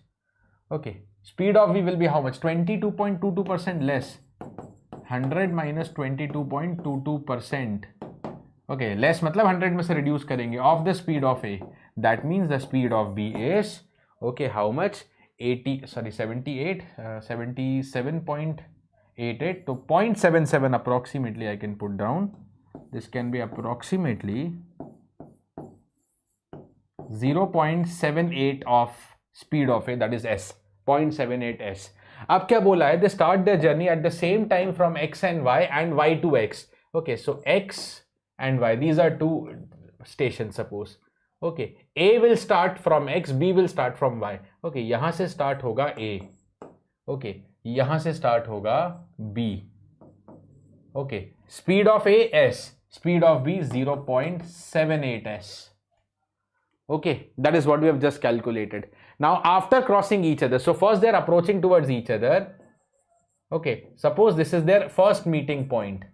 Okay, speed of B will be how much? 22.22% less. 100 minus 22.22%. Okay, less मतलब 100 में से reduce करेंगे of the speed of A. That means the speed of B is, okay, how much? 77.88. So 0.77 approximately I can put down. This can be approximately 0.78 of speed of A, that is S. 0.78 S. अब क्या बोला है? They start their journey at the same time from X and Y and Y to X. Okay, so X and Y, these are two stations suppose. Okay, A will start from X, B will start from Y. Okay, यहाँ से start होगा A. Okay, यहाँ से start होगा B. Okay, speed of A S, speed of B 0.78 S. Okay, that is what we have just calculated. Now after crossing each other, so first they are approaching towards each other. Okay, suppose this is their first meeting point.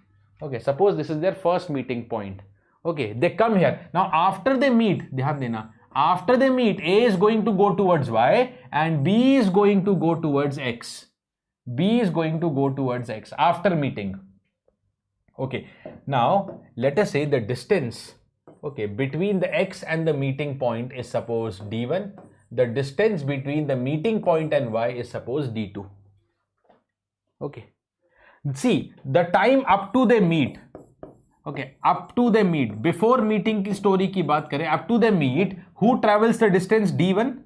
Okay, suppose this is their first meeting point. Okay, they come here. Now after they meet, ध्यान देना, After they meet, A is going to go towards Y and B is going to go towards X. B is going to go towards X after meeting. Okay, now let us say the distance, okay, between the X and the meeting point is suppose D1. The distance between the meeting point and Y is suppose D2. Okay, see the time up to they meet. Okay, up to they meet, before meeting की story की बात करें, up to they meet, who travels the distance D1?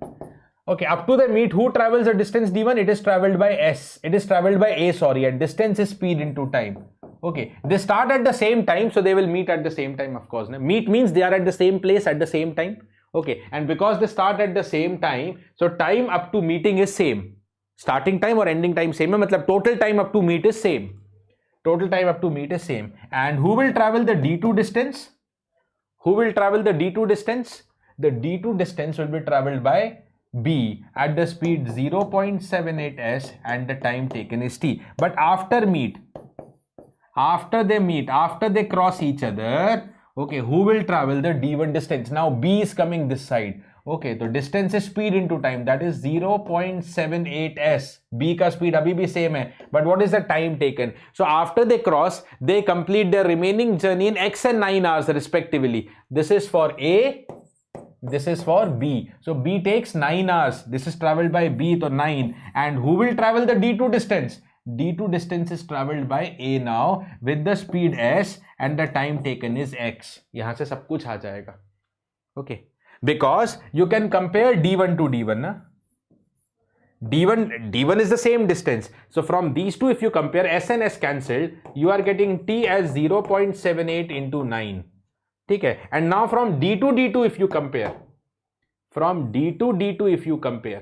Okay, up to the meet, who travels the distance D1? It is traveled by S. It is traveled by A, sorry, and distance is speed into time. Okay, they start at the same time, so they will meet at the same time, of course. Meet means they are at the same place at the same time. Okay, and because they start at the same time, so time up to meeting is same. Starting time or ending time same. मतलब total time up to meet is same. Total time up to meet is same. And who will travel the D2 distance? Who will travel the D2 distance? The D2 distance will be traveled by B at the speed 0.78 s and the time taken is t. But after meet, after they meet, after they cross each other, okay, who will travel the D1 distance? Now B is coming this side. Okay, so distance is speed into time, that is 0.78 s. B ka speed abhi bhi same hai, but what is the time taken? So after they cross, they complete their remaining journey in x and 9 hours respectively. This is for A, this is for B. So B takes 9 hours. This is traveled by B, so 9. And who will travel the D2 distance? D2 distance is traveled by A now with the speed s and the time taken is x. यहाँ से सब कुछ आ जाएगा. Okay. Because you can compare D1 to D1. Na? D1 is the same distance. So from these two, if you compare S and S cancelled, you are getting T as 0.78 into 9. Okay. And now from D to D2 if you compare. From D to D2 if you compare.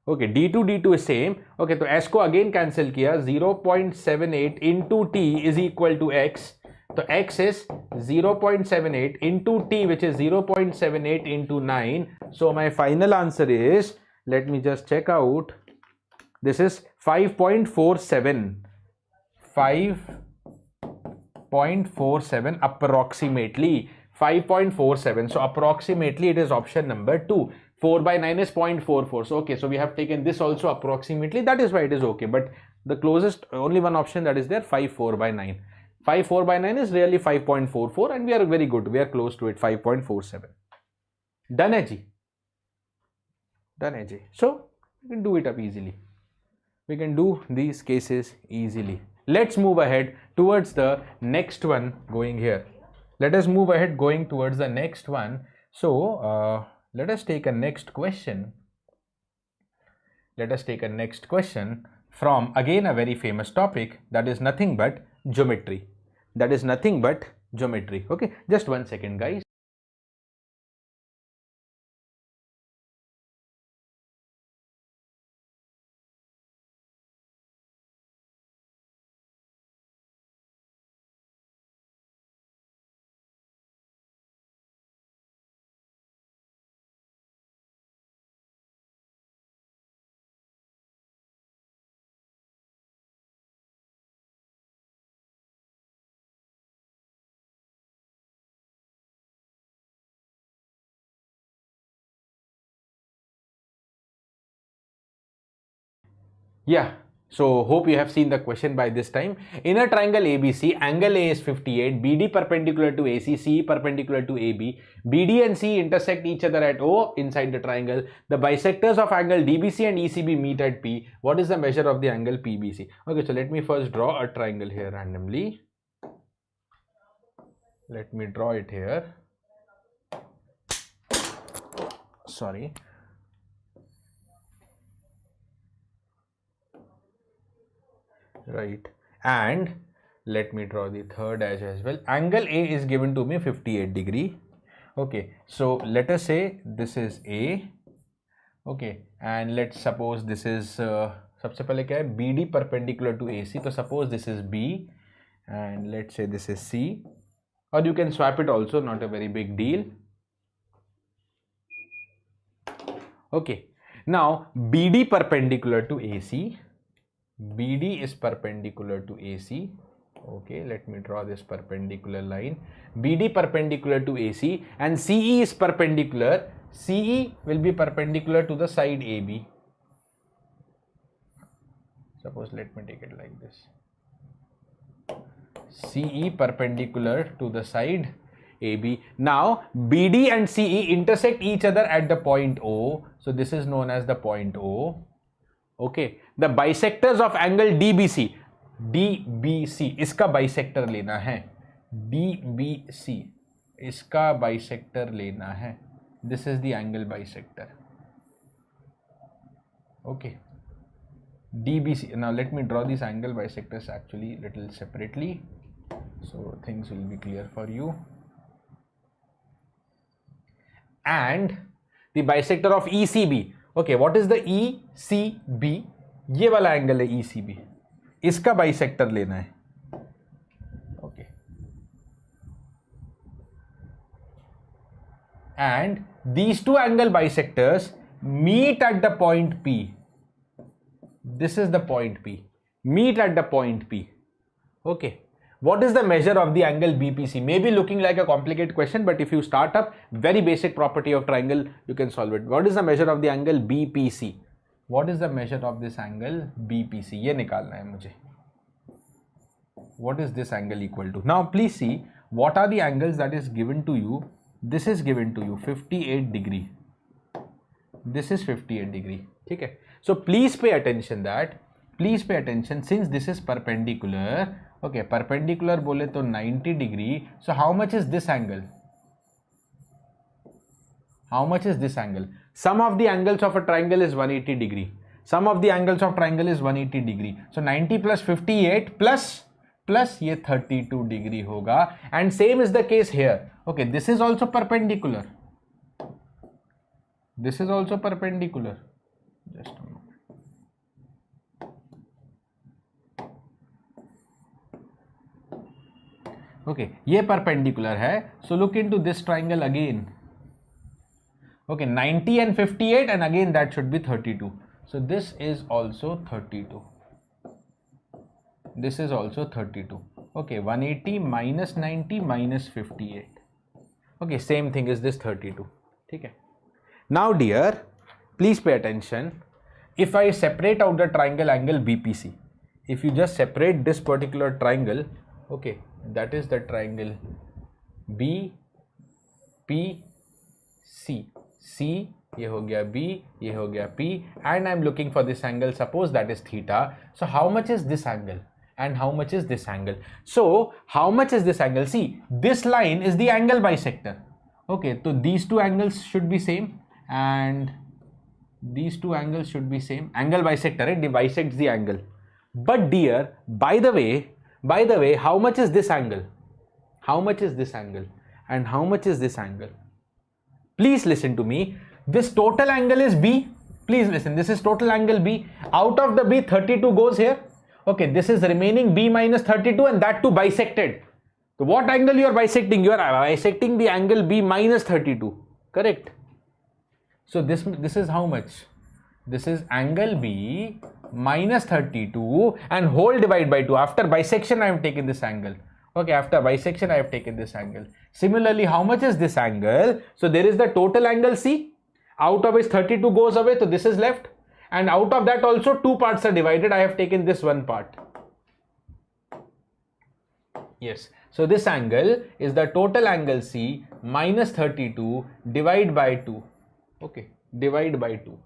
Okay, D to D2 is same. Okay, so S को again cancel किया. 0.78 into T is equal to X. So X is 0.78 into T, which is 0.78 into 9. So my final answer is, let me just check out. This is 5.47. 5.47 approximately. 5.47. So approximately it is option number 2. 4 by 9 is 0.44. So okay, so we have taken this also approximately. That is why it is okay. But the closest, only one option that is there, 5.4 by 9. 5.4 by 9 is really 5.44 and we are very good. We are close to it, 5.47. Done hai ji. Done hai ji. So we can do it up easily. We can do these cases easily. Let's move ahead towards the next one going here. Let us move ahead going towards the next one. So let us take a next question. Let us take a next question from again a very famous topic, that is nothing but geometry. That is nothing but geometry. Okay, just 1 second guys. Yeah, so hope you have seen the question by this time. In a triangle ABC, angle A is 58, BD perpendicular to AC, CE perpendicular to AB, BD and C intersect each other at O inside the triangle. The bisectors of angle DBC and ECB meet at P. What is the measure of the angle PBC? Okay, so let me first draw a triangle here randomly. Let me draw it here. Sorry. Right, and let me draw the third edge as well. Angle A is given to me 58 degree. Okay, so let us say this is A. Okay, and let's suppose this is सबसे पहले क्या है, BD perpendicular to AC. So suppose this is B and let's say this is C, or you can swap it also, not a very big deal. Okay, now BD perpendicular to AC. BD is perpendicular to AC. Okay, let me draw this perpendicular line. BD perpendicular to AC and CE is perpendicular. CE will be perpendicular to the side AB. Suppose let me take it like this. CE perpendicular to the side AB. Now BD and CE intersect each other at the point O. So this is known as the point O. Okay. The bisectors of angle DBC. DBC इसका bisector लेना है. DBC इसका bisector लेना है. This is the angle bisector. Okay. DBC. Now let me draw these angle bisectors actually little separately, so things will be clear for you. And the bisector of ECB. Okay, what is the ECB? ये वाला angle है ECB. इसका bisector लेना है. Okay. And these two angle bisectors meet at the point P. This is the point P. Meet at the point P. Okay. What is the measure of the angle BPC? May be looking like a complicated question, but if you start up, very basic property of triangle, you can solve it. What is the measure of the angle BPC? What is the measure of this angle BPC? ये निकालना है मुझे. What is this angle equal to? Now please see what are the angles that is given to you. This is given to you 58 degree. This is 58 degree. Okay. So please pay attention that. Please pay attention since this is perpendicular. Okay, perpendicular बोले तो 90 degree. So how much is this angle? How much is this angle? Sum of the angles of a triangle is 180 degree. Sum of the angles of triangle is 180 degree. So 90 plus 58 plus ये 32 degree होगा. And same is the case here. Okay, this is also perpendicular. This is also perpendicular. Just a moment. Okay, ये perpendicular है. So look into this triangle again. Okay, 90 and 58 and again that should be 32. So this is also 32. This is also 32. Okay, 180 minus 90 minus 58. Okay, same thing is this 32. Okay. Now dear, please pay attention. If I separate out the triangle angle BPC, if you just separate this particular triangle, okay, that is the triangle BPC. C, ये हो गया B, ये हो गया P, and I am looking for this angle. Suppose that is theta. So how much is this angle? And how much is this angle? So how much is this angle? See, this line is the angle bisector. Okay, so these two angles should be same, and these two angles should be same. Angle bisector, it bisects the angle. But dear, by the way, how much is this angle? How much is this angle? And how much is this angle? Please listen to me. This total angle is B. Please listen. This is total angle B. Out of the B, 32 goes here. Okay, this is remaining B minus 32 and that too bisected. So what angle you are bisecting? You are bisecting the angle B minus 32. Correct? So this is how much? This is angle B minus 32 and whole divide by 2. After bisection, I have taken this angle. Okay, after bisection, I have taken this angle. Similarly, how much is this angle? So there is the total angle C. Out of which 32 goes away, so this is left. And out of that also 2 parts are divided. I have taken this one part. Yes. So this angle is the total angle C minus 32 divide by 2. Okay, divide by 2.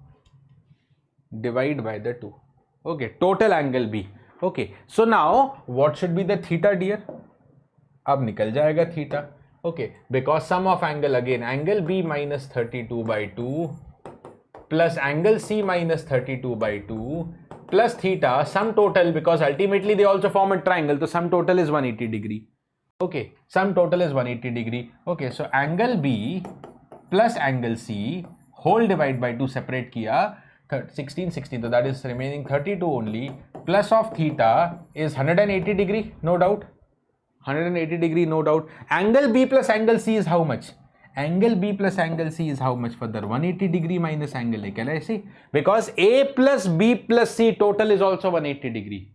Divide by the 2. Okay, total angle B. Okay, so now what should be the theta, dear? अब निकल जाएगा theta. Okay, because sum of angle again, angle B minus 32 by 2 plus angle C minus 32 by 2 plus theta, sum total, because ultimately they also form a triangle, so sum total is 180 degree. Okay, sum total is 180 degree. Okay, so angle B plus angle C whole divide by 2 separate किया 16, so that is remaining 32 only, plus of theta is 180 degree, no doubt. 180 degree, no doubt. Angle B plus angle C is how much? Angle B plus angle C is how much further? 180 degree minus angle A. Can I see? Because A plus B plus C total is also 180 degree.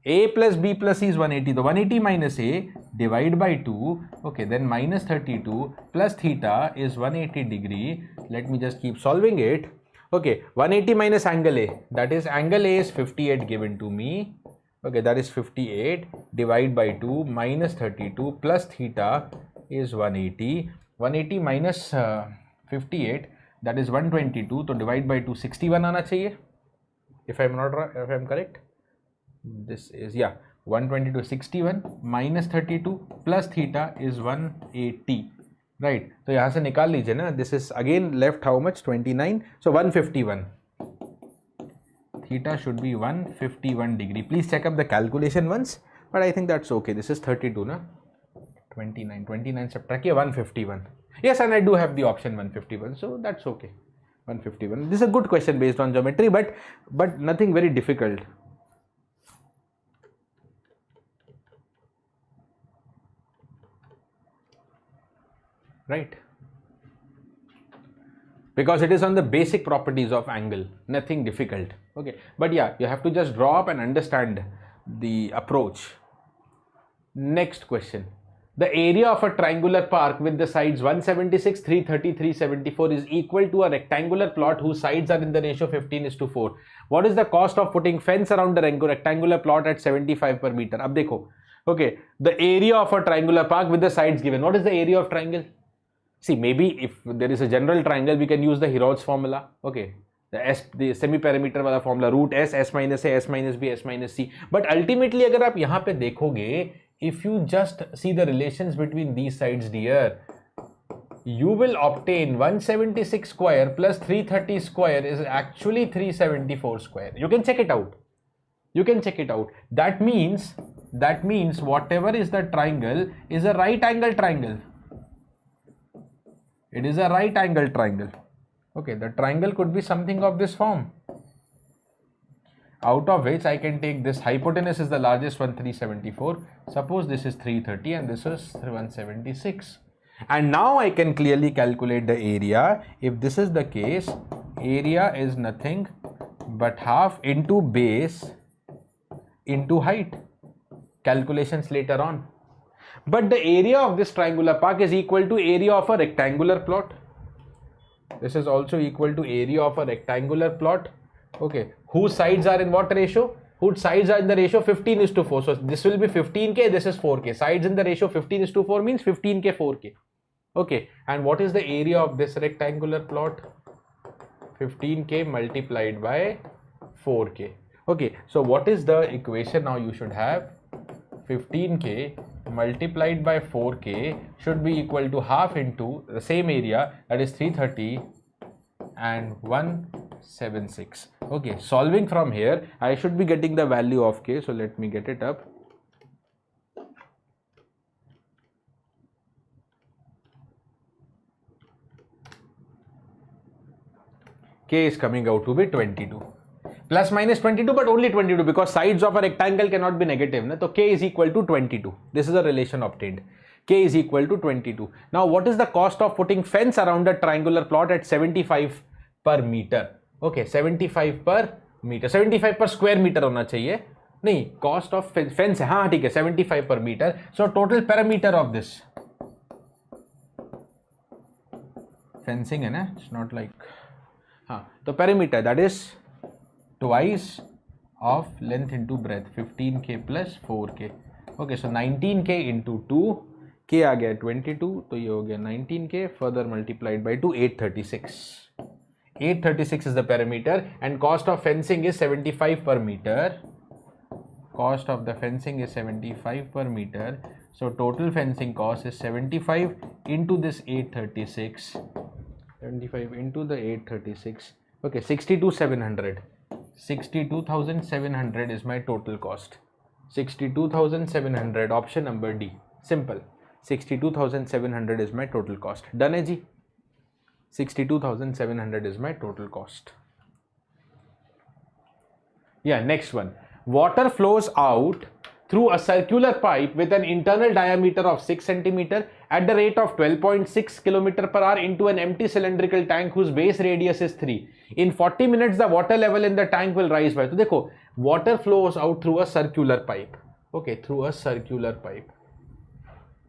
A plus B plus C is 180. The 180 minus A, divide by 2. Okay, then minus 32 plus theta is 180 degree. Let me just keep solving it. Okay, 180 minus angle A, that is angle A is 58 given to me. Okay, that is 58, divide by 2, minus 32 plus theta is 180. 180 minus 58, that is 122. So divide by 2, 61 आना चाहिए. If I'm correct, this is, yeah, 122 61 minus 32 plus theta is 180. Right, so यहाँ से निकाल लीजिए ना. This is again left how much? 29. So 151. Theta should be 151 degree. Please check up the calculation once, but I think that's okay. This is 32, na? 29 subtract 151. Yes, and I do have the option 151, so that's okay. 151. This is a good question based on geometry, but nothing very difficult. Right? Because it is on the basic properties of angle, nothing difficult. Okay, but yeah, you have to just draw up and understand the approach. Next question. The area of a triangular park with the sides 176, 330, 374 is equal to a rectangular plot whose sides are in the ratio 15:4. What is the cost of putting fence around the rectangular plot at 75 per meter? Ab dekho. Okay, the area of a triangular park with the sides given. What is the area of triangle? See, maybe if there is a general triangle, we can use the Herod's formula. Okay, the semi-perimeter वाला formula, root S minus A, S minus B, S minus C. But ultimately, अगर आप यहाँ पे देखोगे, if you just see the relations between these sides, dear, you will obtain 176 square plus 330 square is actually 374 square. You can check it out. That means whatever is the triangle is a right angle triangle. It is a right angle triangle. Okay, the triangle could be something of this form, out of which I can take this hypotenuse is the largest one, 374. Suppose this is 330 and this is 176. And now I can clearly calculate the area. If this is the case, area is nothing but half into base into height. Calculations later on. But the area of this triangular park is equal to area of a rectangular plot. This is also equal to area of a rectangular plot. Okay, whose sides are in what ratio? Whose sides are in the ratio 15:4. So this will be 15K, this is 4K. Sides in the ratio 15:4 means 15K, 4K. Okay, and what is the area of this rectangular plot? 15K multiplied by 4K. Okay, so what is the equation now you should have? 15K multiplied by 4K should be equal to half into the same area, that is 330 and 176. Okay, solving from here, I should be getting the value of K. So let me get it up. K is coming out to be 22. Plus minus 22, but only 22 because sides of a rectangle cannot be negative. So K is equal to 22. This is a relation obtained. K is equal to 22. Now what is the cost of putting fence around a triangular plot at 75 per meter? Okay, 75 per meter. 75 per square meter होना चाहिए. नहीं, cost of fence है. हाँ ठीक है, 75 per meter. So total perimeter of this fencing है ना? It's not like हाँ. तो perimeter, that is twice of length into breadth, 15K plus 4K. Okay, so 19K into 2, K आ गया 22, तो ये हो गया 19K, further multiplied by 2, 836. 836 is the perimeter and cost of fencing is 75 per meter. Cost of the fencing is 75 per meter. So total fencing cost is 75 into this 836. 75 into the 836. Okay, 62,700. 62,700 is my total cost. 62,700, option number D. Simple. 62,700 is my total cost. Done, hai ji? 62,700 is my total cost. Yeah, next one. Water flows out through a circular pipe with an internal diameter of 6 cm at the rate of 12.6 km per hour into an empty cylindrical tank whose base radius is 3. In 40 minutes, the water level in the tank will rise by. So, देखो, water flows out through a circular pipe. Okay, through a circular pipe.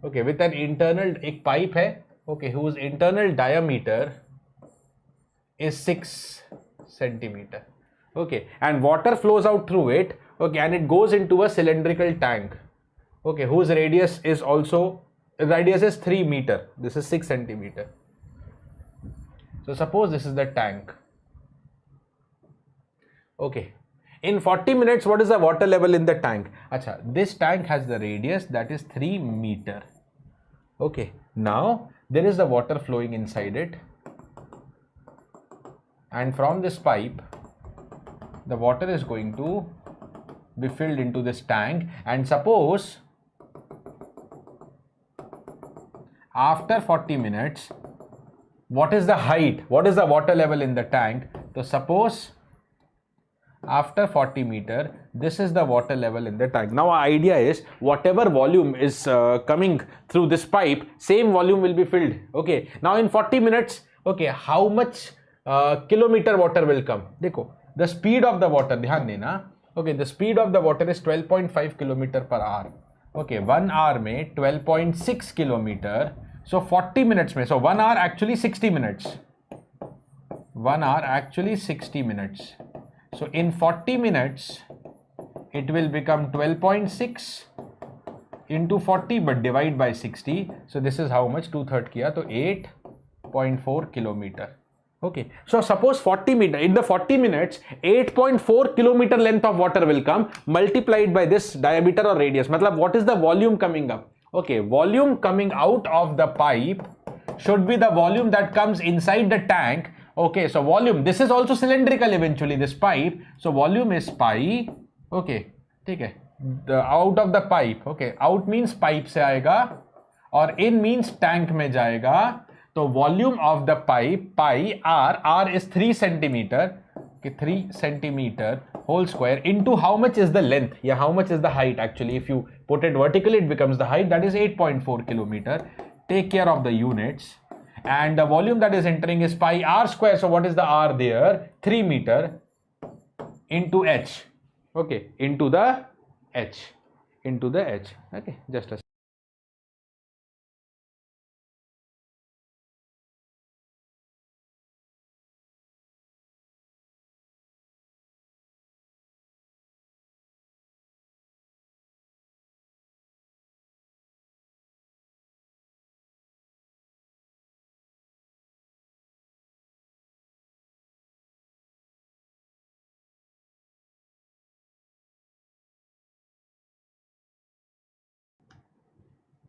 okay, with an internal एक pipe है, okay, whose internal diameter is 6 centimeter, okay, and water flows out through it, okay, and it goes into a cylindrical tank, okay, whose radius is 3 meter. This is 6 centimeter. So suppose this is the tank. Okay, in 40 minutes, what is the water level in the tank? Acha, this tank has the radius that is 3 meter. Okay, now there is the water flowing inside it, and from this pipe the water is going to be filled into this tank, and suppose after 40 minutes, what is the height, what is the water level in the tank? So suppose after 40 meter, this is the water level in the tank. Now our idea is whatever volume is coming through this pipe, same volume will be filled. Okay, now in 40 minutes, okay, how much kilometer water will come? Dekho, the speed of the water, dhyan dena. Okay, the speed of the water is 12.5 kilometer per hour. Okay, 1 hour mein 12.6 kilometer. So 40 minutes mein, so 1 hour actually 60 minutes. 1 hour actually 60 minutes. So in 40 minutes, it will become 12.6 into 40, but divide by 60. So this is how much? 2/3 kiya, so 8.4 kilometer. Okay, so suppose 40 meter, in the 40 minutes, 8.4 kilometer length of water will come, multiplied by this diameter or radius. Matlab, what is the volume coming up? Okay, volume coming out of the pipe should be the volume that comes inside the tank. Okay, so volume, this is also cylindrical eventually, this pipe. So volume is pi. Okay, ठीक है, the out of the pipe. Okay, out means pipe से आएगा और in means tank में जाएगा. तो volume of the pipe, pi r is 3 centimeter. Okay, 3 centimeter whole square into how much is the length? Yeah, how much is the height actually? If you put it vertically, it becomes the height, that is 8.4 kilometer. Take care of the units. And the volume that is entering is pi r square. So what is the r there? 3 meter into h. Okay, into the h. Into the h. Okay, just a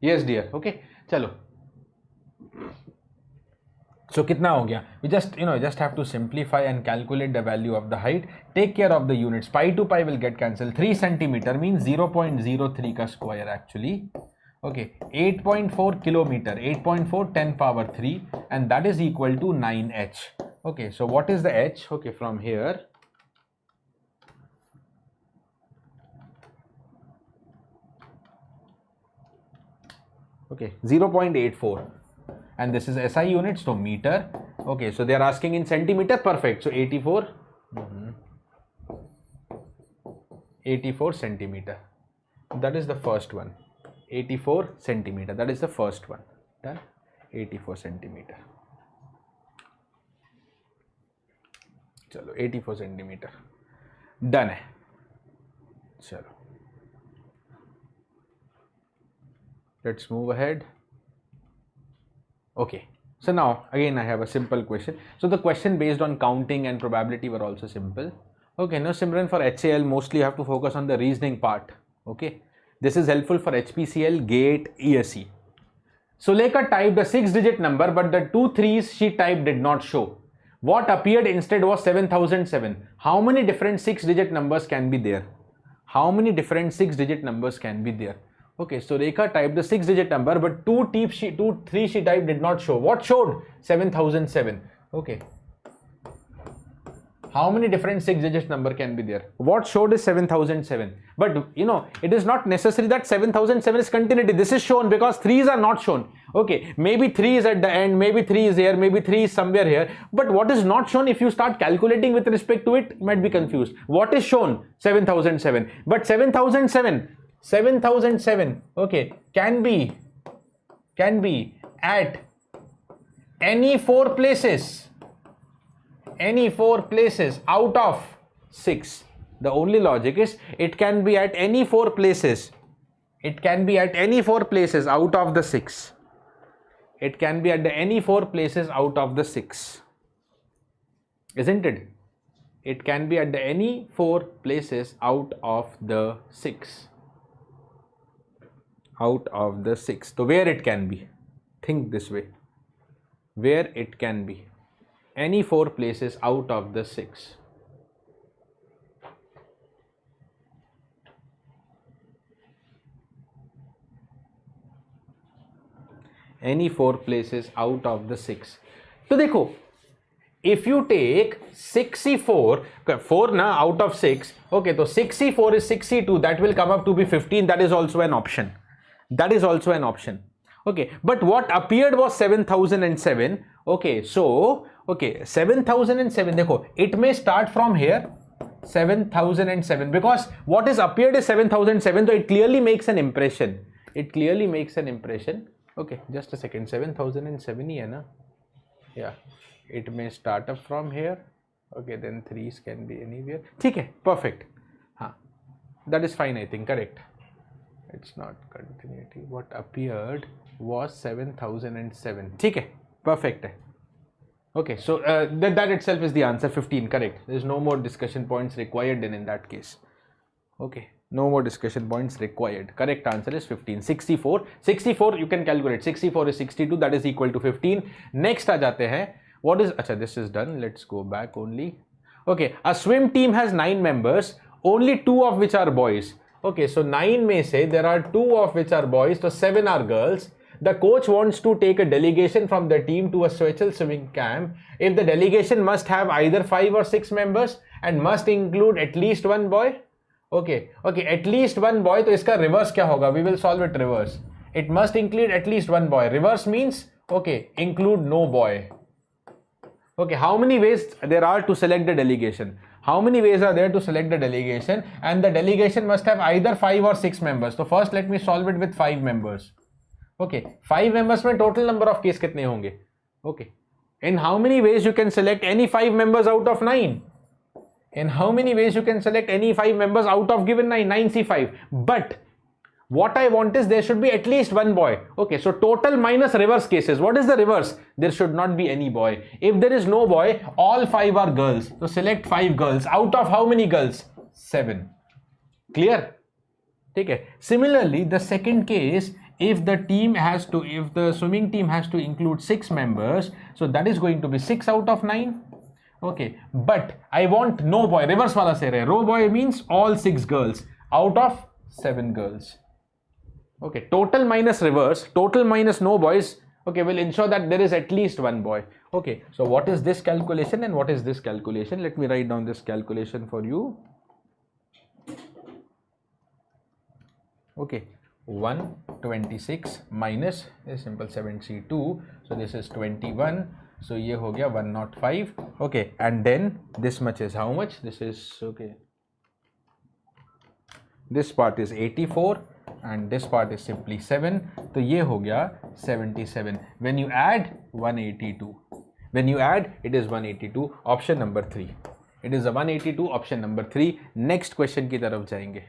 yes dear. Okay, chalo. So kitna ho gaya? We just just have to simplify and calculate the value of the height. Take care of the units. Pi to pi will get cancelled. 3 centimeter means 0.03 ka square actually. Okay, 8.4 kilometer, 8.4 10 power 3, and that is equal to 9h. Okay, so what is the h? Okay, from here, okay, 0.84, and this is SI units, so meter. Okay, so they are asking in centimeter. Perfect. So 84 centimeter, that is the first one. 84 centimeter, that is the first one. Done. 84 centimeter. Chalo, 84 centimeter done hai. Chalo, let's move ahead. Okay, so now again I have a simple question. So the question based on counting and probability were also simple. Okay, now Simran, for HCL mostly you have to focus on the reasoning part. Okay, this is helpful for HPCL, GATE, ESE. Sulekha typed a 6-digit number, but the 2 3s she typed did not show. What appeared instead was 7007. How many different 6-digit numbers can be there? How many different 6-digit numbers can be there? Okay, so Rekha typed the 6-digit number, but 2 3 she typed did not show. What showed? 7007. Okay. How many different 6-digit number can be there? What showed is 7007. But it is not necessary that 7007 is continuity. This is shown because 3s are not shown. Okay, maybe 3 is at the end, maybe 3 is here, maybe 3 is somewhere here. But what is not shown, if you start calculating with respect to it, you might be confused. What is shown? 7007. But 7007, okay, can be can be at any four places out of 6. The only logic is it can be at any four places. It can be at any four places out of the 6. It can be at any four places out of the 6. Isn't it? It can be at any four places out of the 6. Out of the 6. So where it can be? Think this way. Where it can be? Any four places out of the 6. Any four places out of the 6. तो देखो, if you take 64, 4 na out of 6, okay, so 64 is 62, that will come up to be 15. That is also an option. That is also an option. Okay, but what appeared was 7007. Okay, so okay, 7007. देखो, it may start from here 7007 because what is appeared is 7007. So it clearly makes an impression. It clearly makes an impression. Okay, just a second. 7007 ही है ना? Yeah, it may start up from here. Okay, then 3s can be anywhere. ठीक है, perfect. हाँ, that is fine. I think correct. It's not continuity. What appeared was 7007. ठीक है, perfect है. Okay, so that itself is the answer. 15, correct. There is no more discussion points required in that case. Okay. No more discussion points required. Correct answer is 15. 64 you can calculate. 64 is 62, that is equal to 15. Next आ जाते हैं. What is, अच्छा, this is done. Let's go back only. Okay, a swim team has 9 members, only 2 of which are boys. Okay, so 9 में से there are 2 of which are boys, so 7 are girls. The coach wants to take a delegation from the team to a special swimming camp. If the delegation must have either 5 or 6 members and must include at least 1 boy. Okay, at least 1 boy. तो इसका reverse क्या होगा? We will solve it reverse. It must include at least 1 boy. Reverse means, okay, include no boy. Okay, how many ways there are to select the delegation? How many ways are there to select the delegation? And the delegation must have either 5 or 6 members. So first let me solve it with 5 members. Okay, 5 members में total number of case कितने होंगे? Okay, in how many ways you can select any 5 members out of 9? In how many ways you can select any 5 members out of given 9? 9C5. But what I want is there should be at least 1 boy. Okay, so total minus reverse cases. What is the reverse? There should not be any boy. If there is no boy, all 5 are girls. So select 5 girls. Out of how many girls? 7. Clear? Okay. Similarly, the second case, if the swimming team has to include 6 members, so that is going to be 6 out of 9. Okay, but I want no boy. Reverse वाला से रहे. No boy means all 6 girls out of 7 girls. Okay, total minus reverse, total minus no boys. Okay, will ensure that there is at least 1 boy. Okay, so what is this calculation and what is this calculation? Let me write down this calculation for you. Okay, 126 minus is simple 72. So this is 21. So ये हो गया 105. Okay, and then this much is how much? This is, okay, this part is 84 and this part is simply 7. तो ये हो गया 77. When you add 182, when you add, it is 182. Option number 3. It is a 182. Option number 3. Next question की तरफ जाएंगे.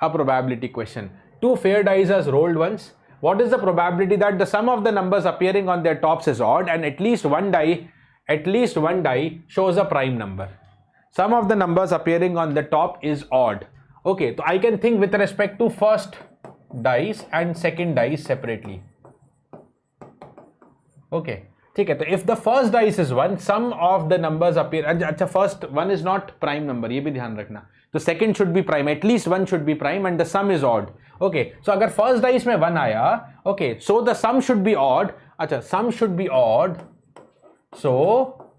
A probability question. 2 fair dice are rolled once. What is the probability that the sum of the numbers appearing on their tops is odd and at least one die shows a prime number? Sum of the numbers appearing on the top is odd. Okay, so I can think with respect to first dice and second dice separately. Okay, ठीक है. तो if the first dice is 1, sum of the numbers appear. अच्छा, first one is not prime number, ये भी ध्यान रखना. तो second should be prime, at least one should be prime and the sum is odd. Okay, so अगर first dice में 1 आया, okay, so the sum should be odd. अच्छा, sum should be odd. So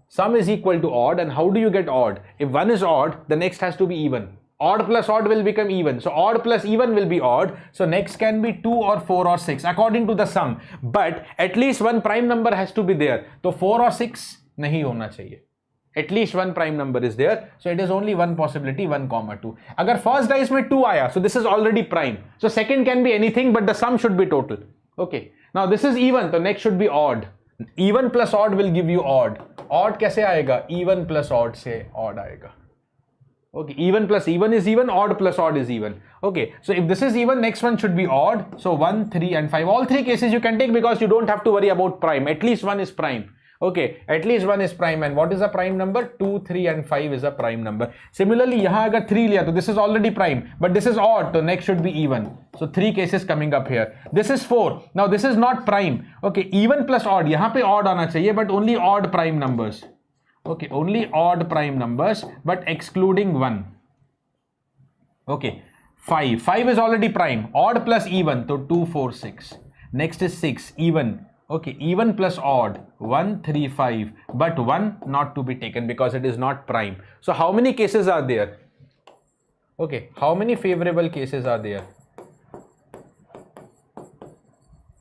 sum is equal to odd, and how do you get odd? If 1 is odd, the next has to be even. Odd plus odd will become even. So odd plus even will be odd. So next can be 2 or 4 or 6 according to the sum. But at least one prime number has to be there. So 4 or 6 नहीं होना चाहिए. At least one prime number is there. So it is only one possibility, 1,2. Agar first dice mein 2 aaya, so this is already prime. So second can be anything, but the sum should be total. Okay. Now this is even, so next should be odd. Even plus odd will give you odd. Odd kaise aayega? Even plus odd se odd aayega. Okay, even plus even is even, odd plus odd is even. Okay, so if this is even, next one should be odd. So 1, 3 and 5. All three cases you can take because you don't have to worry about prime. At least one is prime. Okay, at least one is prime. And what is a prime number? 2, 3 and 5 is a prime number. Similarly, yahan agar 3 liya, so this is already prime. But this is odd, so next should be even. So 3 cases coming up here. This is 4. Now this is not prime. Okay, even plus odd. Yahan pe odd aana chahiye, but only odd prime numbers. Okay, only odd prime numbers, but excluding 1. Okay, 5. 5 is already prime. Odd plus even, so 2, 4, 6. Next is 6, even. Okay, even plus odd, 1, 3, 5. But 1 not to be taken because it is not prime. So how many cases are there? Okay, how many favorable cases are there?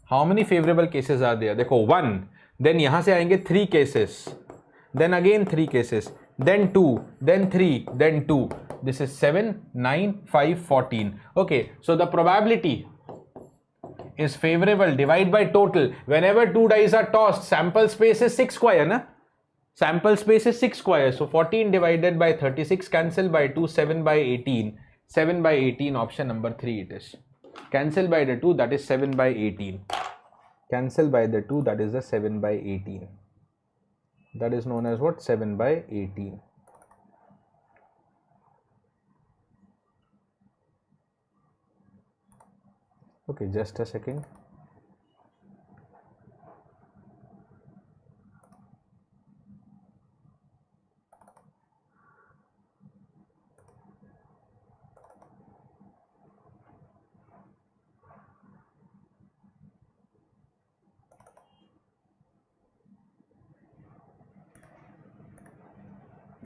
How many favorable cases are there? Dekho, 1. Then yahan se aayenge 3 cases. Then again 3 cases, then 2, then 3, then 2. This is 7, 9, 5, 14. Okay, so the probability is favorable. Divide by total. Whenever 2 dice are tossed, sample space is 6 square, na? Sample space is 6 square. So 14 divided by 36, cancel by 2, 7 by 18. 7 by 18, option number 3 it is. Cancel by the 2, that is 7 by 18. Cancel by the 2, that is the 7 by 18. That is known as what? 7 by 18. Okay, just a second.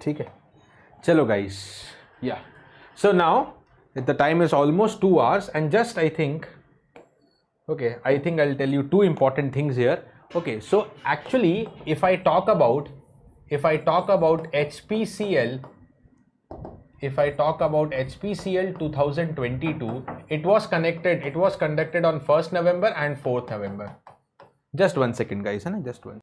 Okay, chalo guys, yeah. So now the time is almost 2 hours and just I think I'll tell you 2 important things here. Okay, so actually if I talk about HPCL, HPCL 2022, it was conducted on 1st November and 4th November. Just 1 second guys, just one.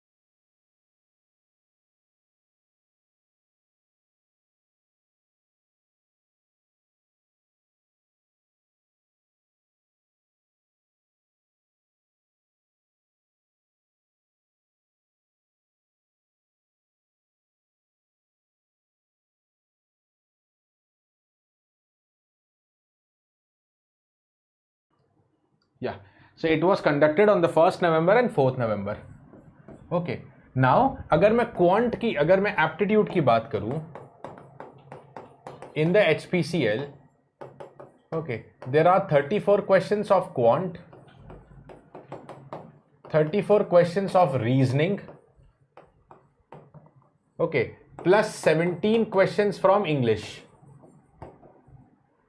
Yeah, so it was conducted on the 1st November and 4th November. Okay, now अगर मैं aptitude की बात करूं in the HPCL, okay, there are 34 questions of quant, 34 questions of reasoning, okay, plus 17 questions from English,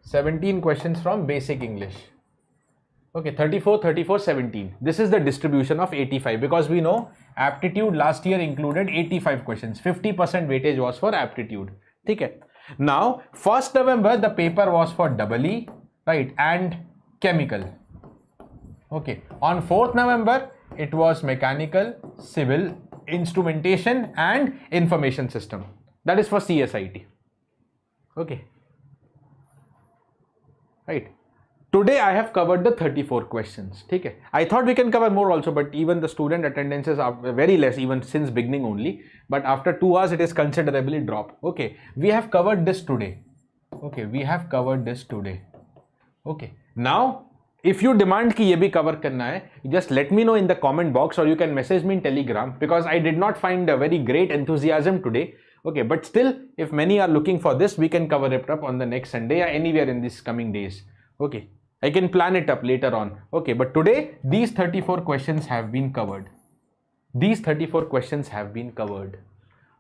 17 questions from basic English. Okay, 34, 34, 17. This is the distribution of 85 because we know aptitude last year included 85 questions. 50% weightage was for aptitude. Okay. Now, 1st November, the paper was for EE, right, and chemical. Okay. On 4th November, it was mechanical, civil, instrumentation, and information system. That is for CSIT. Okay. Right. Today I have covered the 34 questions. Okay. I thought we can cover more also, but even the student attendances are very less even since beginning only. But after 2 hours, it is considerably dropped. Okay. We have covered this today. Okay. We have covered this today. Okay. Now, if you demand ki ye bhi cover karna hai, just let me know in the comment box or you can message me in Telegram because I did not find a very great enthusiasm today. Okay. But still, if many are looking for this, we can cover it up on the next Sunday or anywhere in these coming days. Okay. I can plan it up later on. Okay, but today these 34 questions have been covered. These 34 questions have been covered.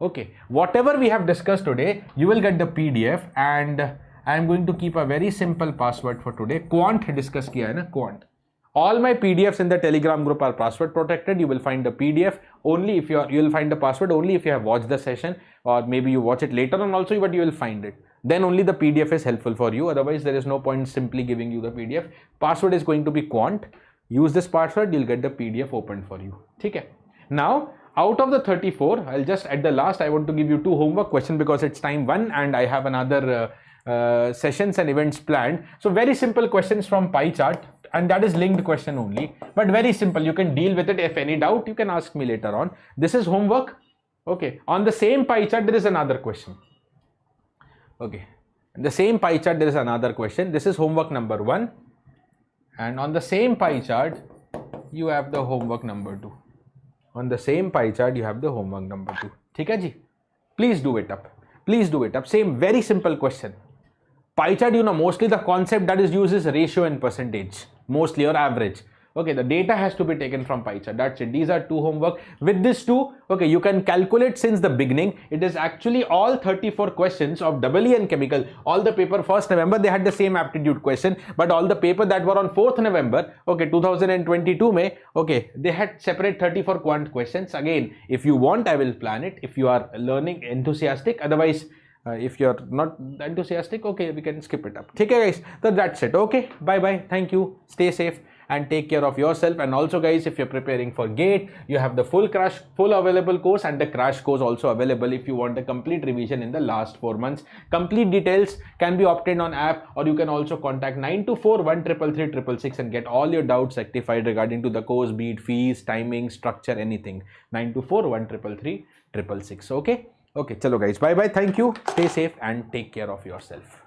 Okay, whatever we have discussed today, you will get the PDF and I am going to keep a very simple password for today. Quant discuss kiya hai na, quant. All my PDFs in the Telegram group are password protected. You will find the PDF only if you'll find the password only if you have watched the session, or maybe you watch it later on also, but you will find it. Then only the PDF is helpful for you. Otherwise, there is no point simply giving you the PDF. Password is going to be quant. Use this password, you'll get the PDF opened for you. Okay. Now, out of the 34, I'll just at the last, I want to give you 2 homework questions because it's time 1 and I have another sessions and events planned. So very simple questions from pie chart, and that is linked question only, but very simple. You can deal with it. If any doubt, you can ask me later on. This is homework. Okay. On the same pie chart, there is another question. Okay. In the same pie chart, there is another question. This is homework number 1. And on the same pie chart, you have the homework number 2. On the same pie chart, you have the homework number 2. ठीक है जी? Please do it up. Please do it up. Same, very simple question. Pie chart, you know, mostly the concept that is used is ratio and percentage. Mostly or average. Okay, the data has to be taken from pie chart. That's it. These are 2 homework. With this 2, okay, you can calculate since the beginning. It is actually all 34 questions of EE and chemical. All the paper 1st November, they had the same aptitude question, but all the paper that were on 4th November, okay, 2022 May, okay, they had separate 34 quant questions. Again, if you want, I will plan it. If you are learning enthusiastic, otherwise, if you're not enthusiastic, okay, we can skip it up. Okay, guys, so that's it. Okay, bye-bye. Thank you. Stay safe and take care of yourself. And also, guys, if you're preparing for GATE, you have the full available course and the crash course also available if you want a complete revision in the last 4 months. Complete details can be obtained on app, or you can also contact 924-133-666 and get all your doubts rectified regarding to the course, be it fees, timing, structure, anything. 924-133-666. Okay. Okay, chalo guys, bye bye, thank you, stay safe and take care of yourself.